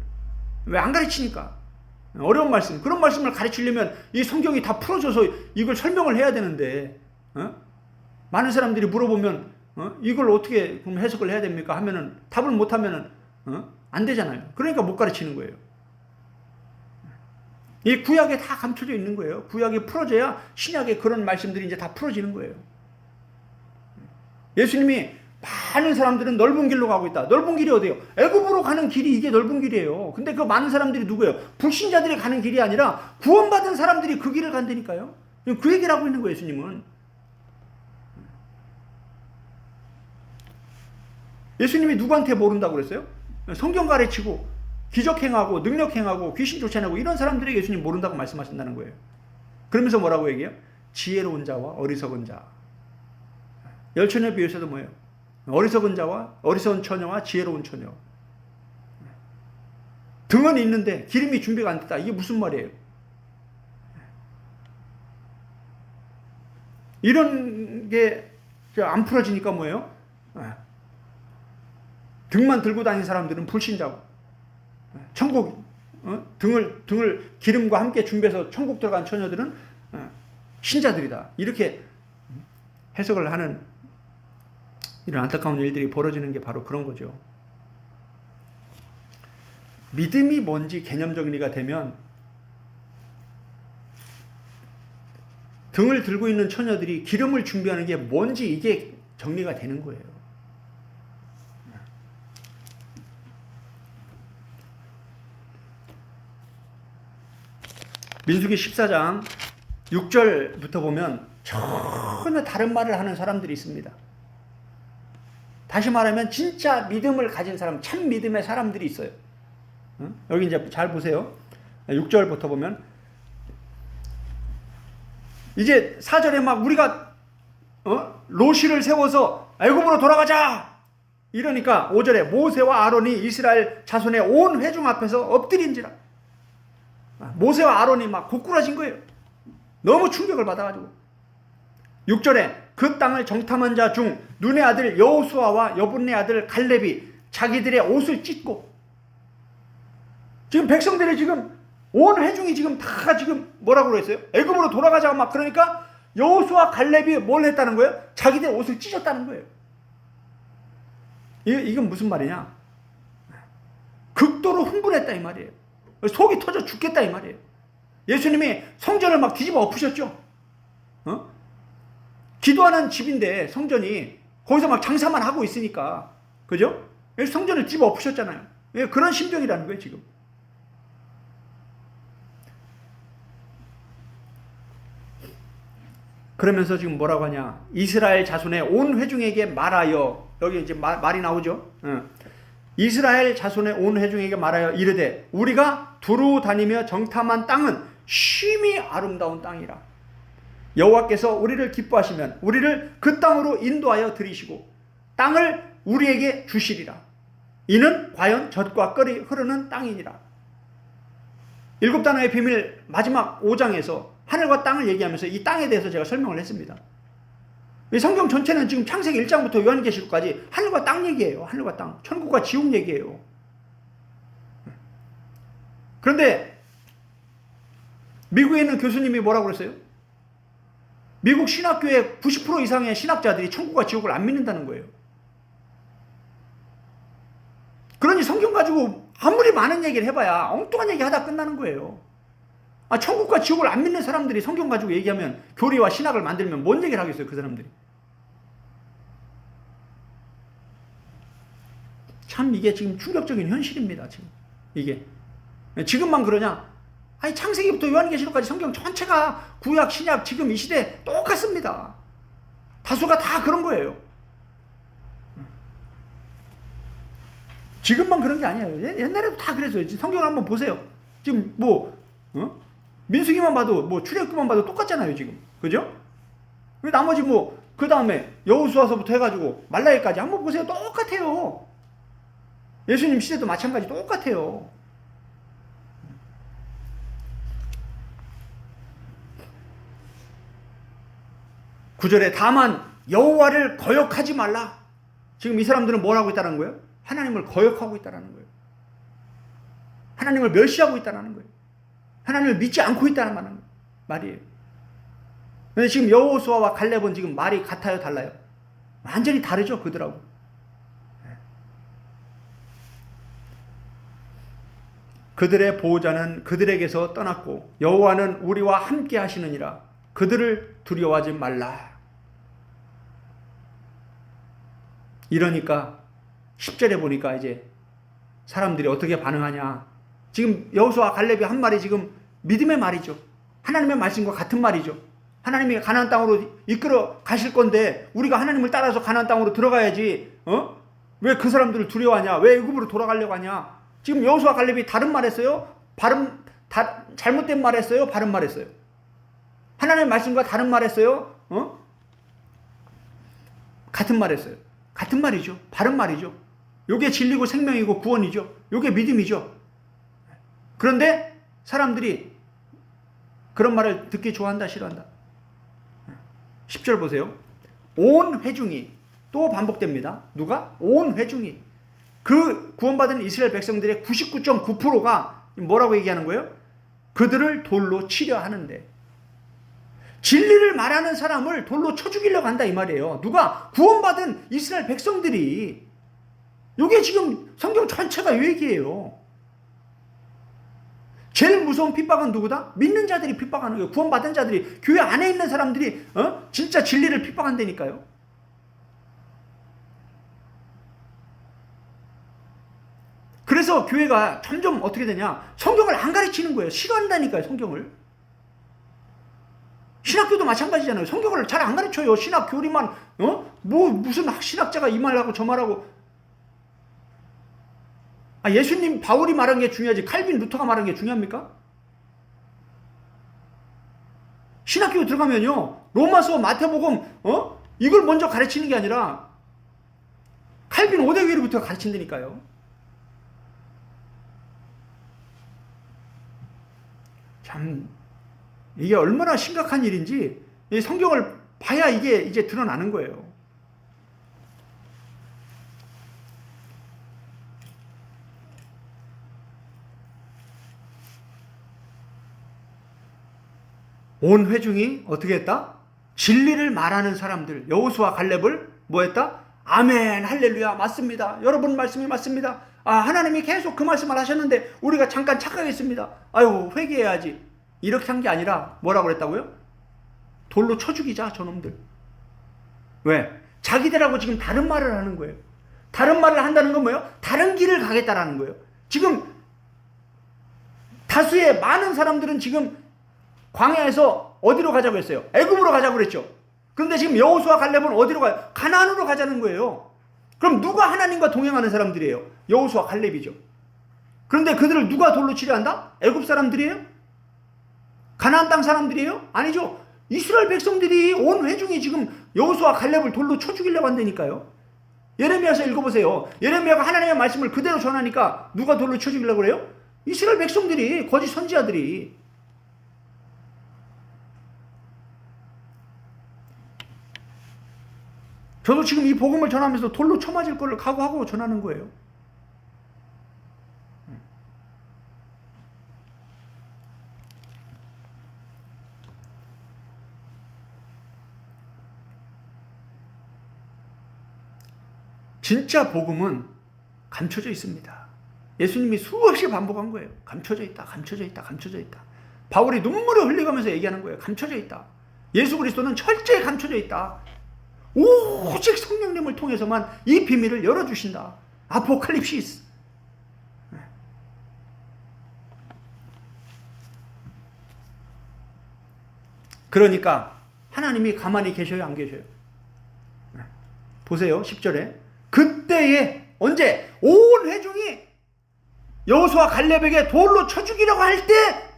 왜 안 가르치니까. 어려운 말씀, 그런 말씀을 가르치려면 이 성경이 다 풀어줘서 이걸 설명을 해야 되는데, 많은 사람들이 물어보면, 이걸 어떻게 그럼 해석을 해야 됩니까? 하면은, 답을 못 하면은, 안 되잖아요. 그러니까 못 가르치는 거예요. 이 구약에 다 감춰져 있는 거예요. 구약이 풀어져야 신약에 그런 말씀들이 이제 다 풀어지는 거예요. 예수님이 많은 사람들은 넓은 길로 가고 있다. 넓은 길이 어디예요? 애굽으로 가는 길이 이게 넓은 길이에요. 근데 그 많은 사람들이 누구예요? 불신자들이 가는 길이 아니라 구원받은 사람들이 그 길을 간다니까요. 그 얘기를 하고 있는 거예요, 예수님은. 예수님이 누구한테 모른다고 그랬어요? 성경 가르치고 기적 행하고 능력 행하고 귀신 쫓아내고 이런 사람들에게 예수님 모른다고 말씀하신다는 거예요. 그러면서 뭐라고 얘기해요? 지혜로운 자와 어리석은 자. 열처녀 비유에서도 뭐예요? 어리석은 자와 어리석은 처녀와 지혜로운 처녀. 등은 있는데 기름이 준비가 안 됐다. 이게 무슨 말이에요? 이런 게 안 풀어지니까 뭐예요? 등만 들고 다니는 사람들은 불신자고, 천국 등을 기름과 함께 준비해서 천국 들어간 처녀들은 신자들이다. 이렇게 해석을 하는 이런 안타까운 일들이 벌어지는 게 바로 그런 거죠. 믿음이 뭔지 개념 정리가 되면 등을 들고 있는 처녀들이 기름을 준비하는 게 뭔지 이게 정리가 되는 거예요. 민수기 14장 6절부터 보면 전혀 다른 말을 하는 사람들이 있습니다. 다시 말하면 진짜 믿음을 가진 사람, 참 믿음의 사람들이 있어요. 여기 이제 잘 보세요. 6절부터 보면 이제 4절에 막 우리가 로시를 세워서 애굽으로 돌아가자 이러니까 5절에 모세와 아론이 이스라엘 자손의 온 회중 앞에서 엎드린지라. 모세와 아론이 막 고꾸라진 거예요. 너무 충격을 받아가지고. 6절에 그 땅을 정탐한 자 중 눈의 아들 여호수아와 여분네 아들 갈렙이 자기들의 옷을 찢고, 지금 백성들이 지금 온 회중이 지금 다 지금 뭐라고 그랬어요? 애굽으로 돌아가자고 막 그러니까 여호수아 갈렙이 뭘 했다는 거예요? 자기들 옷을 찢었다는 거예요. 이건 무슨 말이냐? 극도로 흥분했다 이 말이에요. 속이 터져 죽겠다 이 말이에요. 예수님이 성전을 막 뒤집어 엎으셨죠. 기도하는 집인데 성전이 거기서 막 장사만 하고 있으니까, 그죠? 성전을 뒤집어 엎으셨잖아요. 그런 심정이라는 거예요 지금. 그러면서 지금 뭐라고 하냐? 이스라엘 자손의 온 회중에게 말하여, 여기 이제 말이 나오죠. 이스라엘 자손의 온 회중에게 말하여 이르되 우리가 두루 다니며 정탐한 땅은 쉼이 아름다운 땅이라. 여호와께서 우리를 기뻐하시면 우리를 그 땅으로 인도하여 들이시고 땅을 우리에게 주시리라. 이는 과연 젖과 꿀이 흐르는 땅이니라. 일곱 단어의 비밀 마지막 5장에서 하늘과 땅을 얘기하면서 이 땅에 대해서 제가 설명을 했습니다. 이 성경 전체는 지금 창세기 1장부터 요한계시록까지 하늘과 땅 얘기예요. 하늘과 땅. 천국과 지옥 얘기예요. 그런데 미국에 있는 교수님이 뭐라고 그랬어요? 미국 신학교의 90% 이상의 신학자들이 천국과 지옥을 안 믿는다는 거예요. 그러니 성경 가지고 아무리 많은 얘기를 해봐야 엉뚱한 얘기 하다 끝나는 거예요. 천국과 지옥을 안 믿는 사람들이 성경 가지고 얘기하면 교리와 신학을 만들면 뭔 얘기를 하겠어요, 그 사람들이. 참 이게 지금 충격적인 현실입니다, 지금. 이게. 지금만 그러냐? 창세기부터 요한계시록까지 성경 전체가 구약, 신약, 지금 이 시대 똑같습니다. 다수가 다 그런 거예요. 지금만 그런 게 아니에요. 옛날에도 다 그랬어요. 성경을 한번 보세요. 지금 민수기만 봐도 출애굽기만 봐도 똑같잖아요, 지금. 그죠? 나머지 그 다음에 여호수아서부터 해가지고 말라기까지 한번 보세요. 똑같아요. 예수님 시대도 마찬가지 똑같아요. 구절에 다만 여호와를 거역하지 말라. 지금 이 사람들은 뭘 하고 있다는 거예요? 하나님을 거역하고 있다는 거예요. 하나님을 멸시하고 있다는 거예요. 하나님을 믿지 않고 있다는 말이에요. 근데 지금 여호수아와 갈렙은 지금 말이 같아요, 달라요? 완전히 다르죠, 그들하고. 그들의 보호자는 그들에게서 떠났고 여호와는 우리와 함께 하시느니라. 그들을 두려워하지 말라. 이러니까 10절에 보니까 이제 사람들이 어떻게 반응하냐. 지금 여호수아 갈렙이 한 말이 지금 믿음의 말이죠. 하나님의 말씀과 같은 말이죠. 하나님이 가나안 땅으로 이끌어 가실 건데 우리가 하나님을 따라서 가나안 땅으로 들어가야지. 왜 그 사람들을 두려워하냐? 왜 애굽으로 돌아가려고 하냐? 지금 여호수아 갈렙이 다른 말 했어요? 잘못된 말 했어요? 바른 말 했어요? 하나님의 말씀과 다른 말 했어요? 같은 말 했어요. 같은 말이죠. 바른 말이죠. 요게 진리고 생명이고 구원이죠. 요게 믿음이죠. 그런데 사람들이 그런 말을 듣기 좋아한다, 싫어한다? 10절 보세요. 온 회중이 또 반복됩니다. 누가? 온 회중이. 그 구원받은 이스라엘 백성들의 99.9%가 뭐라고 얘기하는 거예요? 그들을 돌로 치려 하는데. 진리를 말하는 사람을 돌로 쳐 죽이려고 한다 이 말이에요. 누가? 구원받은 이스라엘 백성들이. 이게 지금 성경 전체가 이 얘기예요. 제일 무서운 핍박은 누구다? 믿는 자들이 핍박하는 거예요. 구원받은 자들이, 교회 안에 있는 사람들이 진짜 진리를 핍박한다니까요. 그래서 교회가 점점 어떻게 되냐? 성경을 안 가르치는 거예요. 싫어한다니까요, 성경을. 신학교도 마찬가지잖아요. 성경을 잘 안 가르쳐요. 신학 교리만, 무슨 신학자가 이 말하고 저 말하고. 예수님, 바울이 말한 게 중요하지 칼빈, 루터가 말한 게 중요합니까? 신학교 들어가면요, 로마서, 마태복음, 이걸 먼저 가르치는 게 아니라 칼빈 5대 교리부터 가르친다니까요. 참 이게 얼마나 심각한 일인지 이 성경을 봐야 이게 이제 드러나는 거예요. 온 회중이 어떻게 했다? 진리를 말하는 사람들, 여호수아 갈렙을 뭐 했다? 아멘, 할렐루야, 맞습니다. 여러분 말씀이 맞습니다. 하나님이 계속 그 말씀을 하셨는데 우리가 잠깐 착각했습니다. 아유, 회개해야지. 이렇게 한 게 아니라 뭐라고 그랬다고요? 돌로 쳐 죽이자, 저놈들. 왜? 자기들하고 지금 다른 말을 하는 거예요. 다른 말을 한다는 건 뭐예요? 다른 길을 가겠다라는 거예요. 지금 다수의 많은 사람들은 지금 광야에서 어디로 가자고 했어요? 애굽으로 가자고 그랬죠. 그런데 지금 여호수아 갈렙은 어디로 가요? 가나안으로 가자는 거예요. 그럼 누가 하나님과 동행하는 사람들이에요? 여호수아 갈렙이죠. 그런데 그들을 누가 돌로 치려 한다? 애굽 사람들이에요? 가나안 땅 사람들이에요? 아니죠. 이스라엘 백성들이 온 회중이 지금 여호수아 갈렙을 돌로 쳐 죽이려고 한다니까요. 예레미야서 읽어보세요. 예레미야가 하나님의 말씀을 그대로 전하니까 누가 돌로 쳐 죽이려고 그래요? 이스라엘 백성들이, 거짓 선지자들이. 저도 지금 이 복음을 전하면서 돌로 쳐맞을 거를 각오하고 전하는 거예요. 진짜 복음은 감춰져 있습니다. 예수님이 수없이 반복한 거예요. 감춰져 있다, 감춰져 있다, 감춰져 있다. 바울이 눈물을 흘려가면서 얘기하는 거예요. 감춰져 있다. 예수 그리스도는 철저히 감춰져 있다. 오직 성령님을 통해서만 이 비밀을 열어주신다. 아포칼립시스. 그러니까 하나님이 가만히 계셔요, 안 계셔요? 보세요, 10절에. 그때에 언제 온 회중이 여호수아 갈렙에게 돌로 쳐 죽이려고 할 때,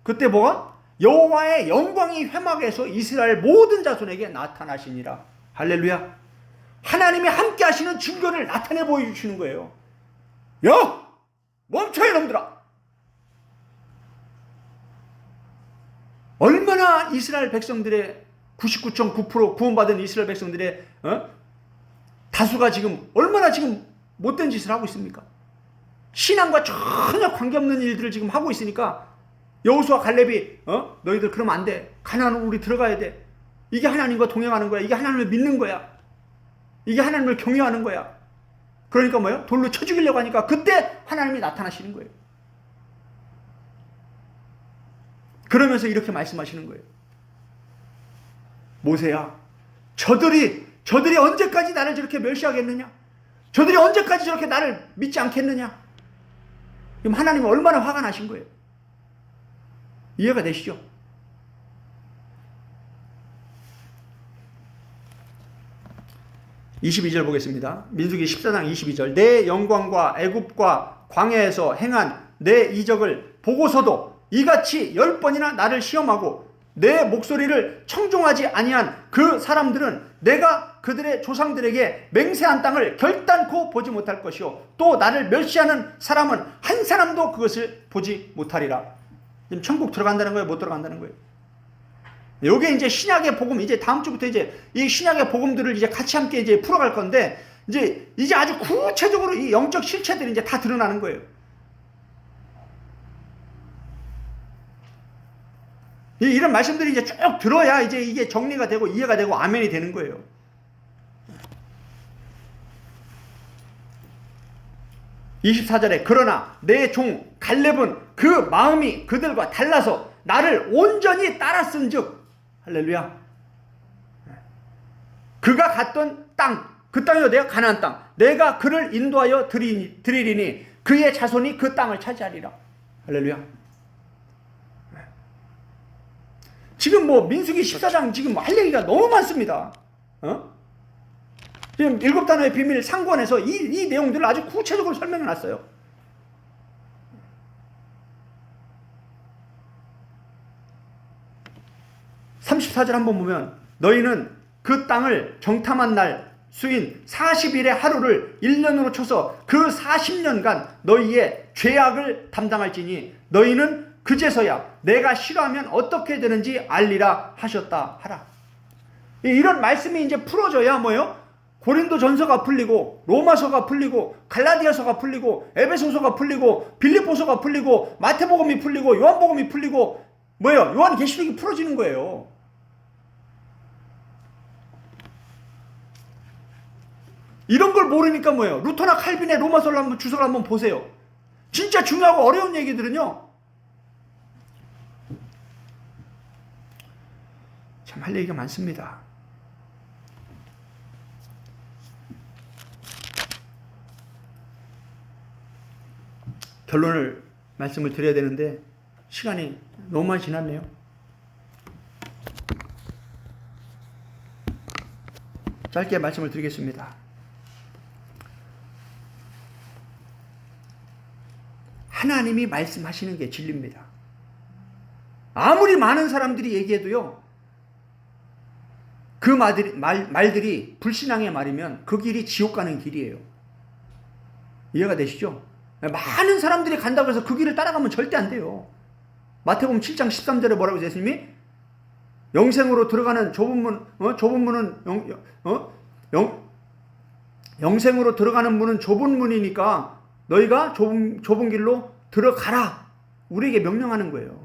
그때 뭐가? 여호와의 영광이 회막에서 이스라엘 모든 자손에게 나타나시니라. 할렐루야. 하나님이 함께 하시는 증거를 나타내 보여주시는 거예요. 야! 멈춰 이놈들아. 얼마나 이스라엘 백성들의 99.9% 구원받은 이스라엘 백성들의 다수가 지금 얼마나 지금 못된 짓을 하고 있습니까? 신앙과 전혀 관계없는 일들을 지금 하고 있으니까 여호수아 갈렙이 너희들 그러면 안 돼. 가나안으로 우리 들어가야 돼. 이게 하나님과 동행하는 거야. 이게 하나님을 믿는 거야. 이게 하나님을 경외하는 거야. 그러니까 뭐예요? 돌로 쳐 죽이려고 하니까 그때 하나님이 나타나시는 거예요. 그러면서 이렇게 말씀하시는 거예요. 모세야, 저들이 언제까지 나를 저렇게 멸시하겠느냐? 저들이 언제까지 저렇게 나를 믿지 않겠느냐? 그럼 하나님은 얼마나 화가 나신 거예요? 이해가 되시죠? (22절) 보겠습니다. 민수기 14장 22절. 내 영광과 애굽과 광야에서 행한 내 이적을 보고서도 이같이 10번이나 나를 시험하고 내 목소리를 청종하지 아니한 그 사람들은 내가 그들의 조상들에게 맹세한 땅을 결단코 보지 못할 것이요 또 나를 멸시하는 사람은 한 사람도 그것을 보지 못하리라. 지금 천국 들어간다는 거예요? 못 들어간다는 거예요? 요게 이제 신약의 복음, 이제 다음 주부터 이제 이 신약의 복음들을 이제 같이 함께 이제 풀어갈 건데, 이제 아주 구체적으로 이 영적 실체들이 이제 다 드러나는 거예요. 이런 말씀들이 이제 쭉 들어야 이제 이게 정리가 되고 이해가 되고 아멘이 되는 거예요. (24절에) 그러나 내 종 갈렙은 그 마음이 그들과 달라서 나를 온전히 따랐은즉, 할렐루야, 그가 갔던 땅, 그 땅이요 내가 가나안 땅, 내가 그를 인도하여 드리리니 그의 자손이 그 땅을 차지하리라. 할렐루야. 지금 뭐 민수기 14장 지금 할 얘기가 너무 많습니다. 지금 7단어의 비밀 상권에서 이 내용들을 아주 구체적으로 설명해 놨어요. (34절) 한번 보면 너희는 그 땅을 정탐한 날 수인 40일의 하루를 1년으로 쳐서 그 40년간 너희의 죄악을 담당할지니 너희는 그제서야 내가 싫어하면 어떻게 되는지 알리라 하셨다 하라. 이런 말씀이 이제 풀어져야 뭐예요? 고린도 전서가 풀리고 로마서가 풀리고 갈라디아서가 풀리고 에베소서가 풀리고 빌립보서가 풀리고 마태복음이 풀리고 요한복음이 풀리고 뭐예요? 요한계시록이 풀어지는 거예요. 이런 걸 모르니까 뭐예요? 루터나 칼빈의 로마서를 한번 주석을 한번 보세요. 진짜 중요하고 어려운 얘기들은요, 참 할 얘기가 많습니다. 결론을 말씀을 드려야 되는데 시간이 너무 많이 지났네요. 짧게 말씀을 드리겠습니다. 하나님이 말씀하시는 게 진리입니다. 아무리 많은 사람들이 얘기해도요, 그 말들이 불신앙의 말이면 그 길이 지옥 가는 길이에요. 이해가 되시죠? 많은 사람들이 간다고 해서 그 길을 따라가면 절대 안 돼요. 마태복음 7장 13절에 뭐라고 했어요? 예수님이 영생으로 들어가는 좁은 문, 좁은 문은 영생으로 들어가는 문은 좁은 문이니까 너희가 좁은 길로 들어가라. 우리에게 명령하는 거예요.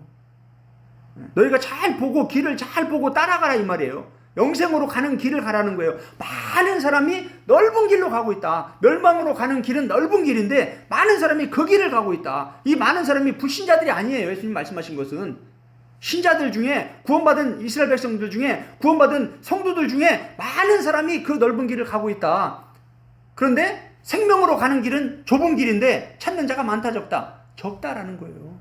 너희가 잘 보고 길을 잘 보고 따라가라 이 말이에요. 영생으로 가는 길을 가라는 거예요. 많은 사람이 넓은 길로 가고 있다. 멸망으로 가는 길은 넓은 길인데 많은 사람이 그 길을 가고 있다. 이 많은 사람이 불신자들이 아니에요. 예수님 말씀하신 것은 신자들 중에 구원받은 이스라엘 백성들 중에 구원받은 성도들 중에 많은 사람이 그 넓은 길을 가고 있다. 그런데 생명으로 가는 길은 좁은 길인데 찾는 자가 많다 적다? 적다라는 거예요.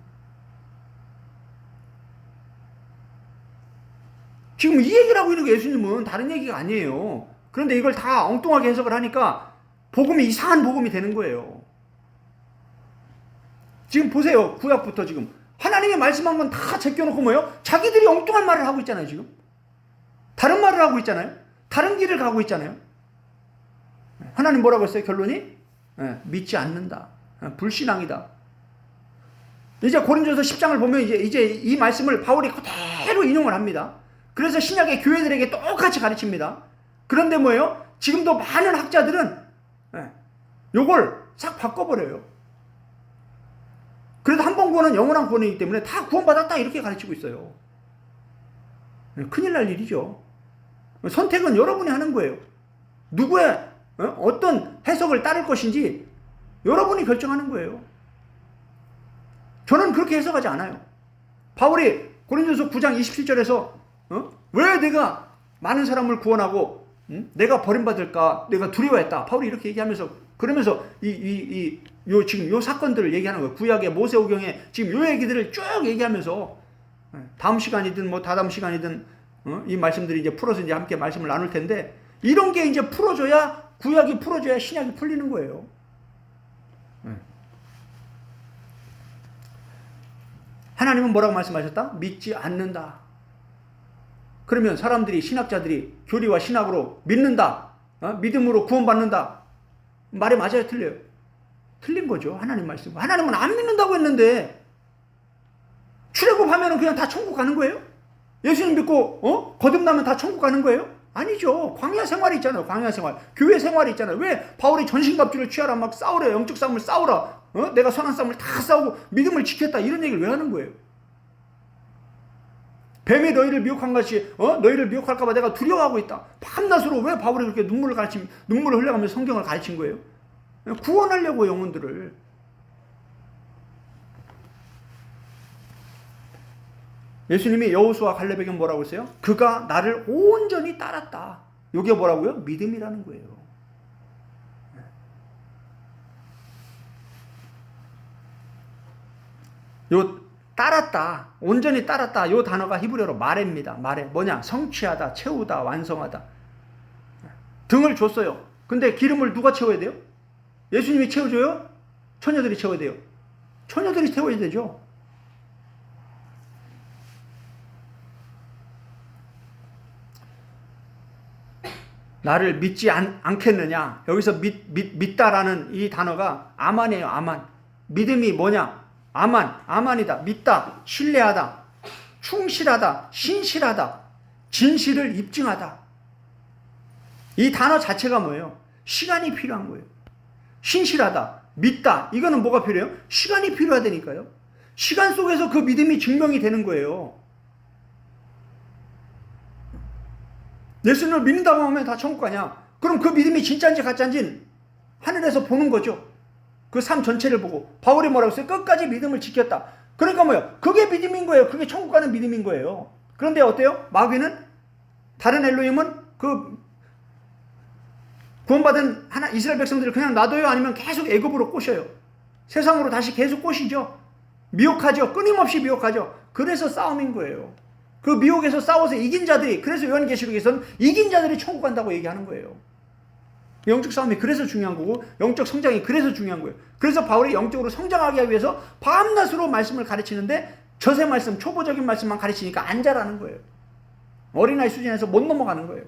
지금 이 얘기를 하고 있는 게 예수님은 다른 얘기가 아니에요. 그런데 이걸 다 엉뚱하게 해석을 하니까 복음이 이상한 복음이 되는 거예요. 지금 보세요. 구약부터 지금 하나님의 말씀한 건 다 제껴놓고 뭐예요? 자기들이 엉뚱한 말을 하고 있잖아요. 지금 다른 말을 하고 있잖아요. 다른 길을 가고 있잖아요. 하나님 뭐라고 했어요? 결론이? 믿지 않는다. 불신앙이다. 이제 고린도서 10장을 보면 이제 이 말씀을 바울이 그대로 인용을 합니다. 그래서 신약의 교회들에게 똑같이 가르칩니다. 그런데 뭐예요? 지금도 많은 학자들은 요걸 싹 바꿔버려요. 그래도 한 번 구원은 영원한 구원이기 때문에 다 구원받았다 이렇게 가르치고 있어요. 큰일 날 일이죠. 선택은 여러분이 하는 거예요. 누구의 어떤 해석을 따를 것인지 여러분이 결정하는 거예요. 저는 그렇게 해석하지 않아요. 바울이 고린도서 9장 27절에서 왜 내가 많은 사람을 구원하고 내가 버림받을까 내가 두려워했다. 바울이 이렇게 얘기하면서 그러면서 지금 요 사건들을 얘기하는 거예요. 구약의 모세오경에 지금 요 얘기들을 쭉 얘기하면서 다음 시간이든 뭐 다다음 시간이든 이 말씀들이 이제 풀어서 이제 함께 말씀을 나눌 텐데 이런 게 이제 풀어줘야 구약이 풀어줘야 신약이 풀리는 거예요. 하나님은 뭐라고 말씀하셨다? 믿지 않는다. 그러면 사람들이 신학자들이 교리와 신학으로 믿는다. 믿음으로 구원받는다. 말이 맞아요? 틀려요? 틀린 거죠. 하나님 말씀. 하나님은 안 믿는다고 했는데 출애굽하면 그냥 다 천국 가는 거예요? 예수님 믿고 거듭나면 다 천국 가는 거예요? 아니죠. 광야 생활이 있잖아요. 광야 생활. 교회 생활이 있잖아요. 왜 바울이 전신갑주를 취하라 막 싸우래. 영적 싸움을 싸우라. 내가 선한 싸움을 다 싸우고 믿음을 지켰다. 이런 얘기를 왜 하는 거예요? 뱀이 너희를 미혹한 것이 너희를 미혹할까 봐 내가 두려워하고 있다. 밤낮으로 왜 바울이 그렇게 눈물을 흘려가면서 성경을 가르친 거예요? 구원하려고 영혼들을. 예수님이 여호수아 갈렙에게 뭐라고 했어요? 그가 나를 온전히 따랐다. 이게 뭐라고요? 믿음이라는 거예요. 요 따랐다, 온전히 따랐다. 요 단어가 히브리어로 마레입니다. 마레 뭐냐? 성취하다, 채우다, 완성하다. 등을 줬어요. 근데 기름을 누가 채워야 돼요? 예수님이 채워줘요? 처녀들이 채워야 돼요? 처녀들이 채워야 되죠. 나를 믿지 않겠느냐? 여기서 믿다라는 이 단어가 아만이에요. 아만. 믿음이 뭐냐? 아만이다. 믿다, 신뢰하다, 충실하다, 신실하다, 진실을 입증하다. 이 단어 자체가 뭐예요? 시간이 필요한 거예요. 신실하다, 믿다, 이거는 뭐가 필요해요? 시간이 필요하다니까요. 시간 속에서 그 믿음이 증명이 되는 거예요. 예수님을 믿는다고 하면 다 천국 가냐? 그럼 그 믿음이 진짜인지 가짜인지 하늘에서 보는 거죠. 그 삶 전체를 보고. 바울이 뭐라고 했어요? 끝까지 믿음을 지켰다. 그러니까 뭐예요? 그게 믿음인 거예요. 그게 천국 가는 믿음인 거예요. 그런데 어때요? 마귀는, 다른 엘로힘은 그 구원받은 이스라엘 백성들을 그냥 놔둬요? 아니면 계속 애굽으로 꼬셔요? 세상으로 다시 계속 꼬시죠? 미혹하죠? 끊임없이 미혹하죠? 그래서 싸움인 거예요. 그 미혹에서 싸워서 이긴 자들이, 그래서 요한계시록에서는 이긴 자들이 천국 간다고 얘기하는 거예요. 영적 싸움이 그래서 중요한 거고 영적 성장이 그래서 중요한 거예요. 그래서 바울이 영적으로 성장하기 위해서 밤낮으로 말씀을 가르치는데 저세 말씀, 초보적인 말씀만 가르치니까 안 자라는 거예요. 어린아이 수준에서 못 넘어가는 거예요.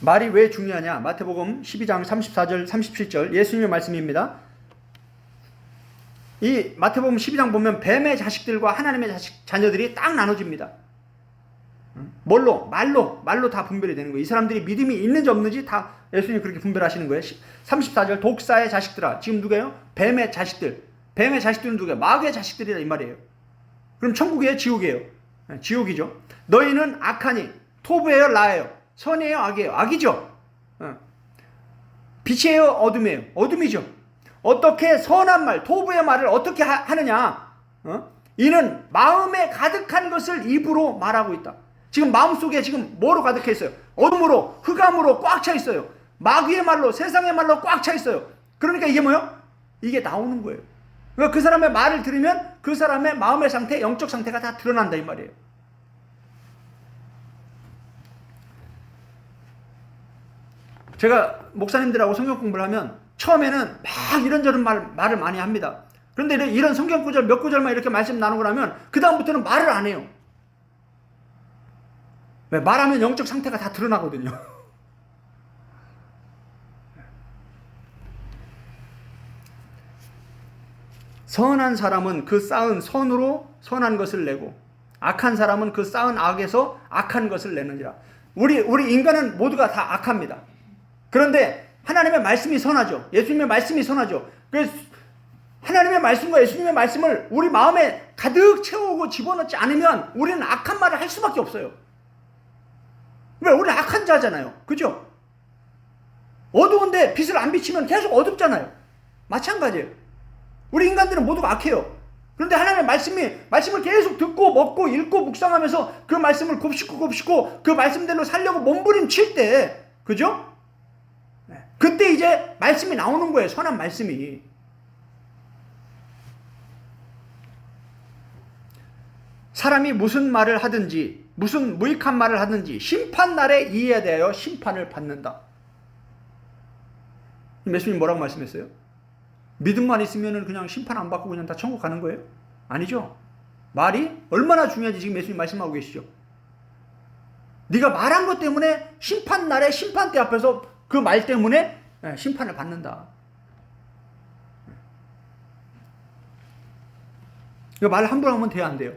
말이 왜 중요하냐? 마태복음 12장 34절 37절 예수님의 말씀입니다. 이 마태복음 12장 보면 뱀의 자식들과 하나님의 자녀들이 딱 나눠집니다. 뭘로? 말로 다 분별이 되는 거예요. 이 사람들이 믿음이 있는지 없는지 다 예수님이 그렇게 분별하시는 거예요. 34절 독사의 자식들아. 지금 누구예요? 뱀의 자식들. 뱀의 자식들은 누구예요? 마귀의 자식들이라 이 말이에요. 그럼 천국이에요? 지옥이에요? 지옥이죠. 너희는 악하니 토부예요? 라예요? 선이에요? 악이에요? 악이죠. 빛이에요? 어둠이에요? 어둠이죠. 어떻게 선한 말, 토부의 말을 어떻게 하느냐? 이는 마음에 가득한 것을 입으로 말하고 있다. 지금 마음속에 지금 뭐로 가득해 있어요? 어둠으로, 흑암으로 꽉 차 있어요. 마귀의 말로, 세상의 말로 꽉 차 있어요. 그러니까 이게 뭐예요? 이게 나오는 거예요. 그러니까 그 사람의 말을 들으면 그 사람의 마음의 상태, 영적 상태가 다 드러난다 이 말이에요. 제가 목사님들하고 성경 공부를 하면 처음에는 막 이런저런 말을 많이 합니다. 그런데 이런 성경 구절 몇 구절만 이렇게 말씀 나누고 나면 그 다음부터는 말을 안 해요. 왜? 말하면 영적 상태가 다 드러나거든요. 선한 사람은 그 쌓은 선으로 선한 것을 내고 악한 사람은 그 쌓은 악에서 악한 것을 내느니라. 우리 인간은 모두가 다 악합니다. 그런데 하나님의 말씀이 선하죠. 예수님의 말씀이 선하죠. 그래서 하나님의 말씀과 예수님의 말씀을 우리 마음에 가득 채우고 집어넣지 않으면 우리는 악한 말을 할 수밖에 없어요. 왜? 우리는 악한 자잖아요. 그죠? 어두운데 빛을 안 비치면 계속 어둡잖아요. 마찬가지예요. 우리 인간들은 모두가 악해요. 그런데 하나님의 말씀을 계속 듣고 먹고 읽고 묵상하면서 그 말씀을 곱씹고 그 말씀대로 살려고 몸부림칠 때, 그죠? 그때 이제 말씀이 나오는 거예요. 선한 말씀이. 사람이 무슨 말을 하든지 무슨 무익한 말을 하든지 심판날에 이에 대하여 심판을 받는다. 예수님 뭐라고 말씀했어요? 믿음만 있으면 그냥 심판 안 받고 그냥 다 천국 가는 거예요? 아니죠. 말이 얼마나 중요한지 지금 예수님 말씀하고 계시죠. 네가 말한 것 때문에 심판날에 심판대 앞에서 그 말 때문에 심판을 받는다. 이거 말 함부로 하면 돼요? 안 돼요?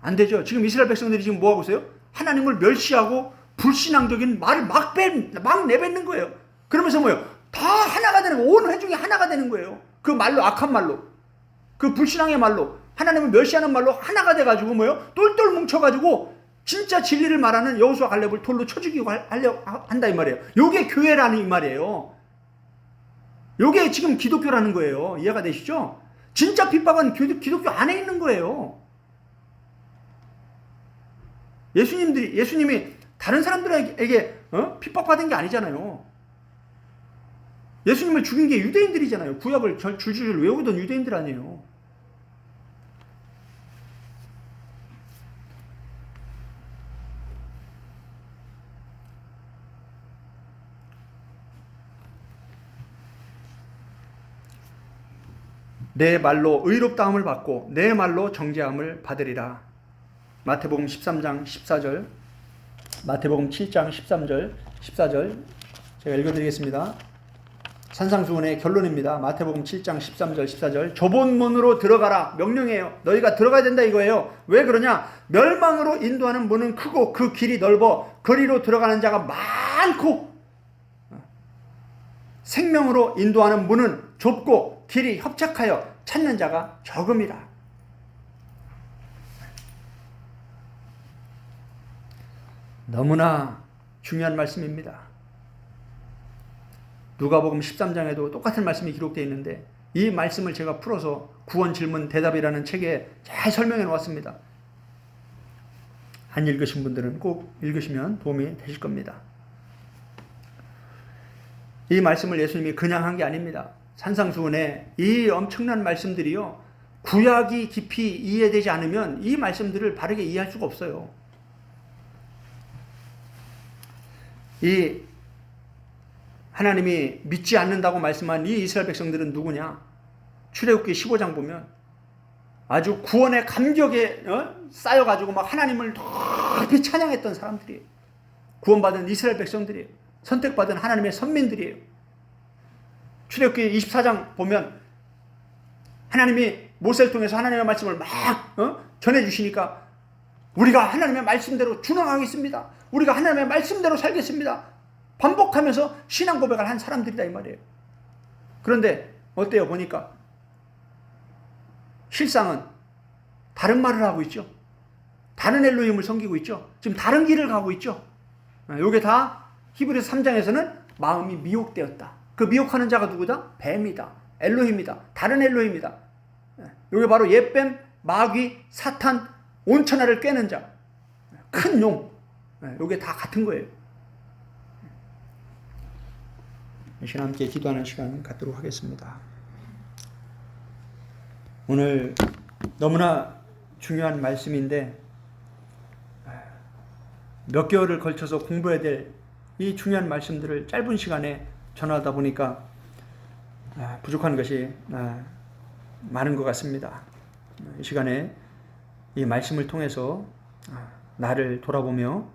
안 되죠. 지금 이스라엘 백성들이 지금 뭐하고 있어요? 하나님을 멸시하고 불신앙적인 말을 막 내뱉는 거예요. 그러면서 뭐예요? 다 하나가 되는 거예요. 온 회중이 하나가 되는 거예요. 그 말로, 악한 말로, 그 불신앙의 말로, 하나님을 멸시하는 말로 하나가 돼가지고 뭐예요? 똘똘 뭉쳐가지고 진짜 진리를 말하는 여호수아 갈렙을 돌로 쳐 죽이고 한다 이 말이에요. 요게 교회라는 이 말이에요. 요게 지금 기독교라는 거예요. 이해가 되시죠? 진짜 핍박은 기독교 안에 있는 거예요. 예수님이 다른 사람들에게 핍박받은 게 아니잖아요. 예수님을 죽인 게 유대인들이잖아요. 구약을 줄줄 외우던 유대인들 아니에요. 내 말로 의롭다함을 받고 내 말로 정죄함을 받으리라. 마태복음 13장 14절, 마태복음 7장 13절, 14절 제가 읽어드리겠습니다. 산상수훈의 결론입니다. 마태복음 7장 13절, 14절. 좁은 문으로 들어가라. 명령이에요. 너희가 들어가야 된다 이거예요. 왜 그러냐? 멸망으로 인도하는 문은 크고 그 길이 넓어 거리로 들어가는 자가 많고 생명으로 인도하는 문은 좁고 길이 협착하여 찾는 자가 적음이라. 너무나 중요한 말씀입니다. 누가복음 13장에도 똑같은 말씀이 기록되어 있는데 이 말씀을 제가 풀어서 구원 질문 대답이라는 책에 잘 설명해 놓았습니다. 안 읽으신 분들은 꼭 읽으시면 도움이 되실 겁니다. 이 말씀을 예수님이 그냥 한 게 아닙니다. 산상수훈에 이 엄청난 말씀들이요, 구약이 깊이 이해되지 않으면 이 말씀들을 바르게 이해할 수가 없어요. 이 하나님이 믿지 않는다고 말씀한 이 이스라엘 백성들은 누구냐? 출애굽기 15장 보면 아주 구원의 감격에 쌓여가지고 막 하나님을 높이 찬양했던 사람들이에요. 구원받은 이스라엘 백성들이에요. 선택받은 하나님의 선민들이에요. 출애굽기 24장 보면 하나님이 모세를 통해서 하나님의 말씀을 막 전해주시니까 우리가 하나님의 말씀대로 준행하겠습니다. 우리가 하나님의 말씀대로 살겠습니다. 반복하면서 신앙 고백을 한 사람들이다 이 말이에요. 그런데 어때요? 보니까 실상은 다른 말을 하고 있죠. 다른 엘로힘을 섬기고 있죠. 지금 다른 길을 가고 있죠. 이게 다 히브리서 3장에서는 마음이 미혹되었다. 그 미혹하는 자가 누구다? 뱀이다. 엘로힘이다. 다른 엘로힘이다. 이게 바로 옛뱀, 마귀, 사탄, 온천하를 꿰는 자. 큰 용. 이게 다 같은 거예요. 이 시간 함께 기도하는 시간 갖도록 하겠습니다. 오늘 너무나 중요한 말씀인데 몇 개월을 걸쳐서 공부해야 될 이 중요한 말씀들을 짧은 시간에 전하다 보니까 부족한 것이 많은 것 같습니다. 이 시간에 이 말씀을 통해서 나를 돌아보며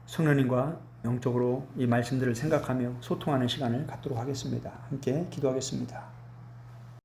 성령님과 영적으로 이 말씀들을 생각하며 소통하는 시간을 갖도록 하겠습니다. 함께 기도하겠습니다.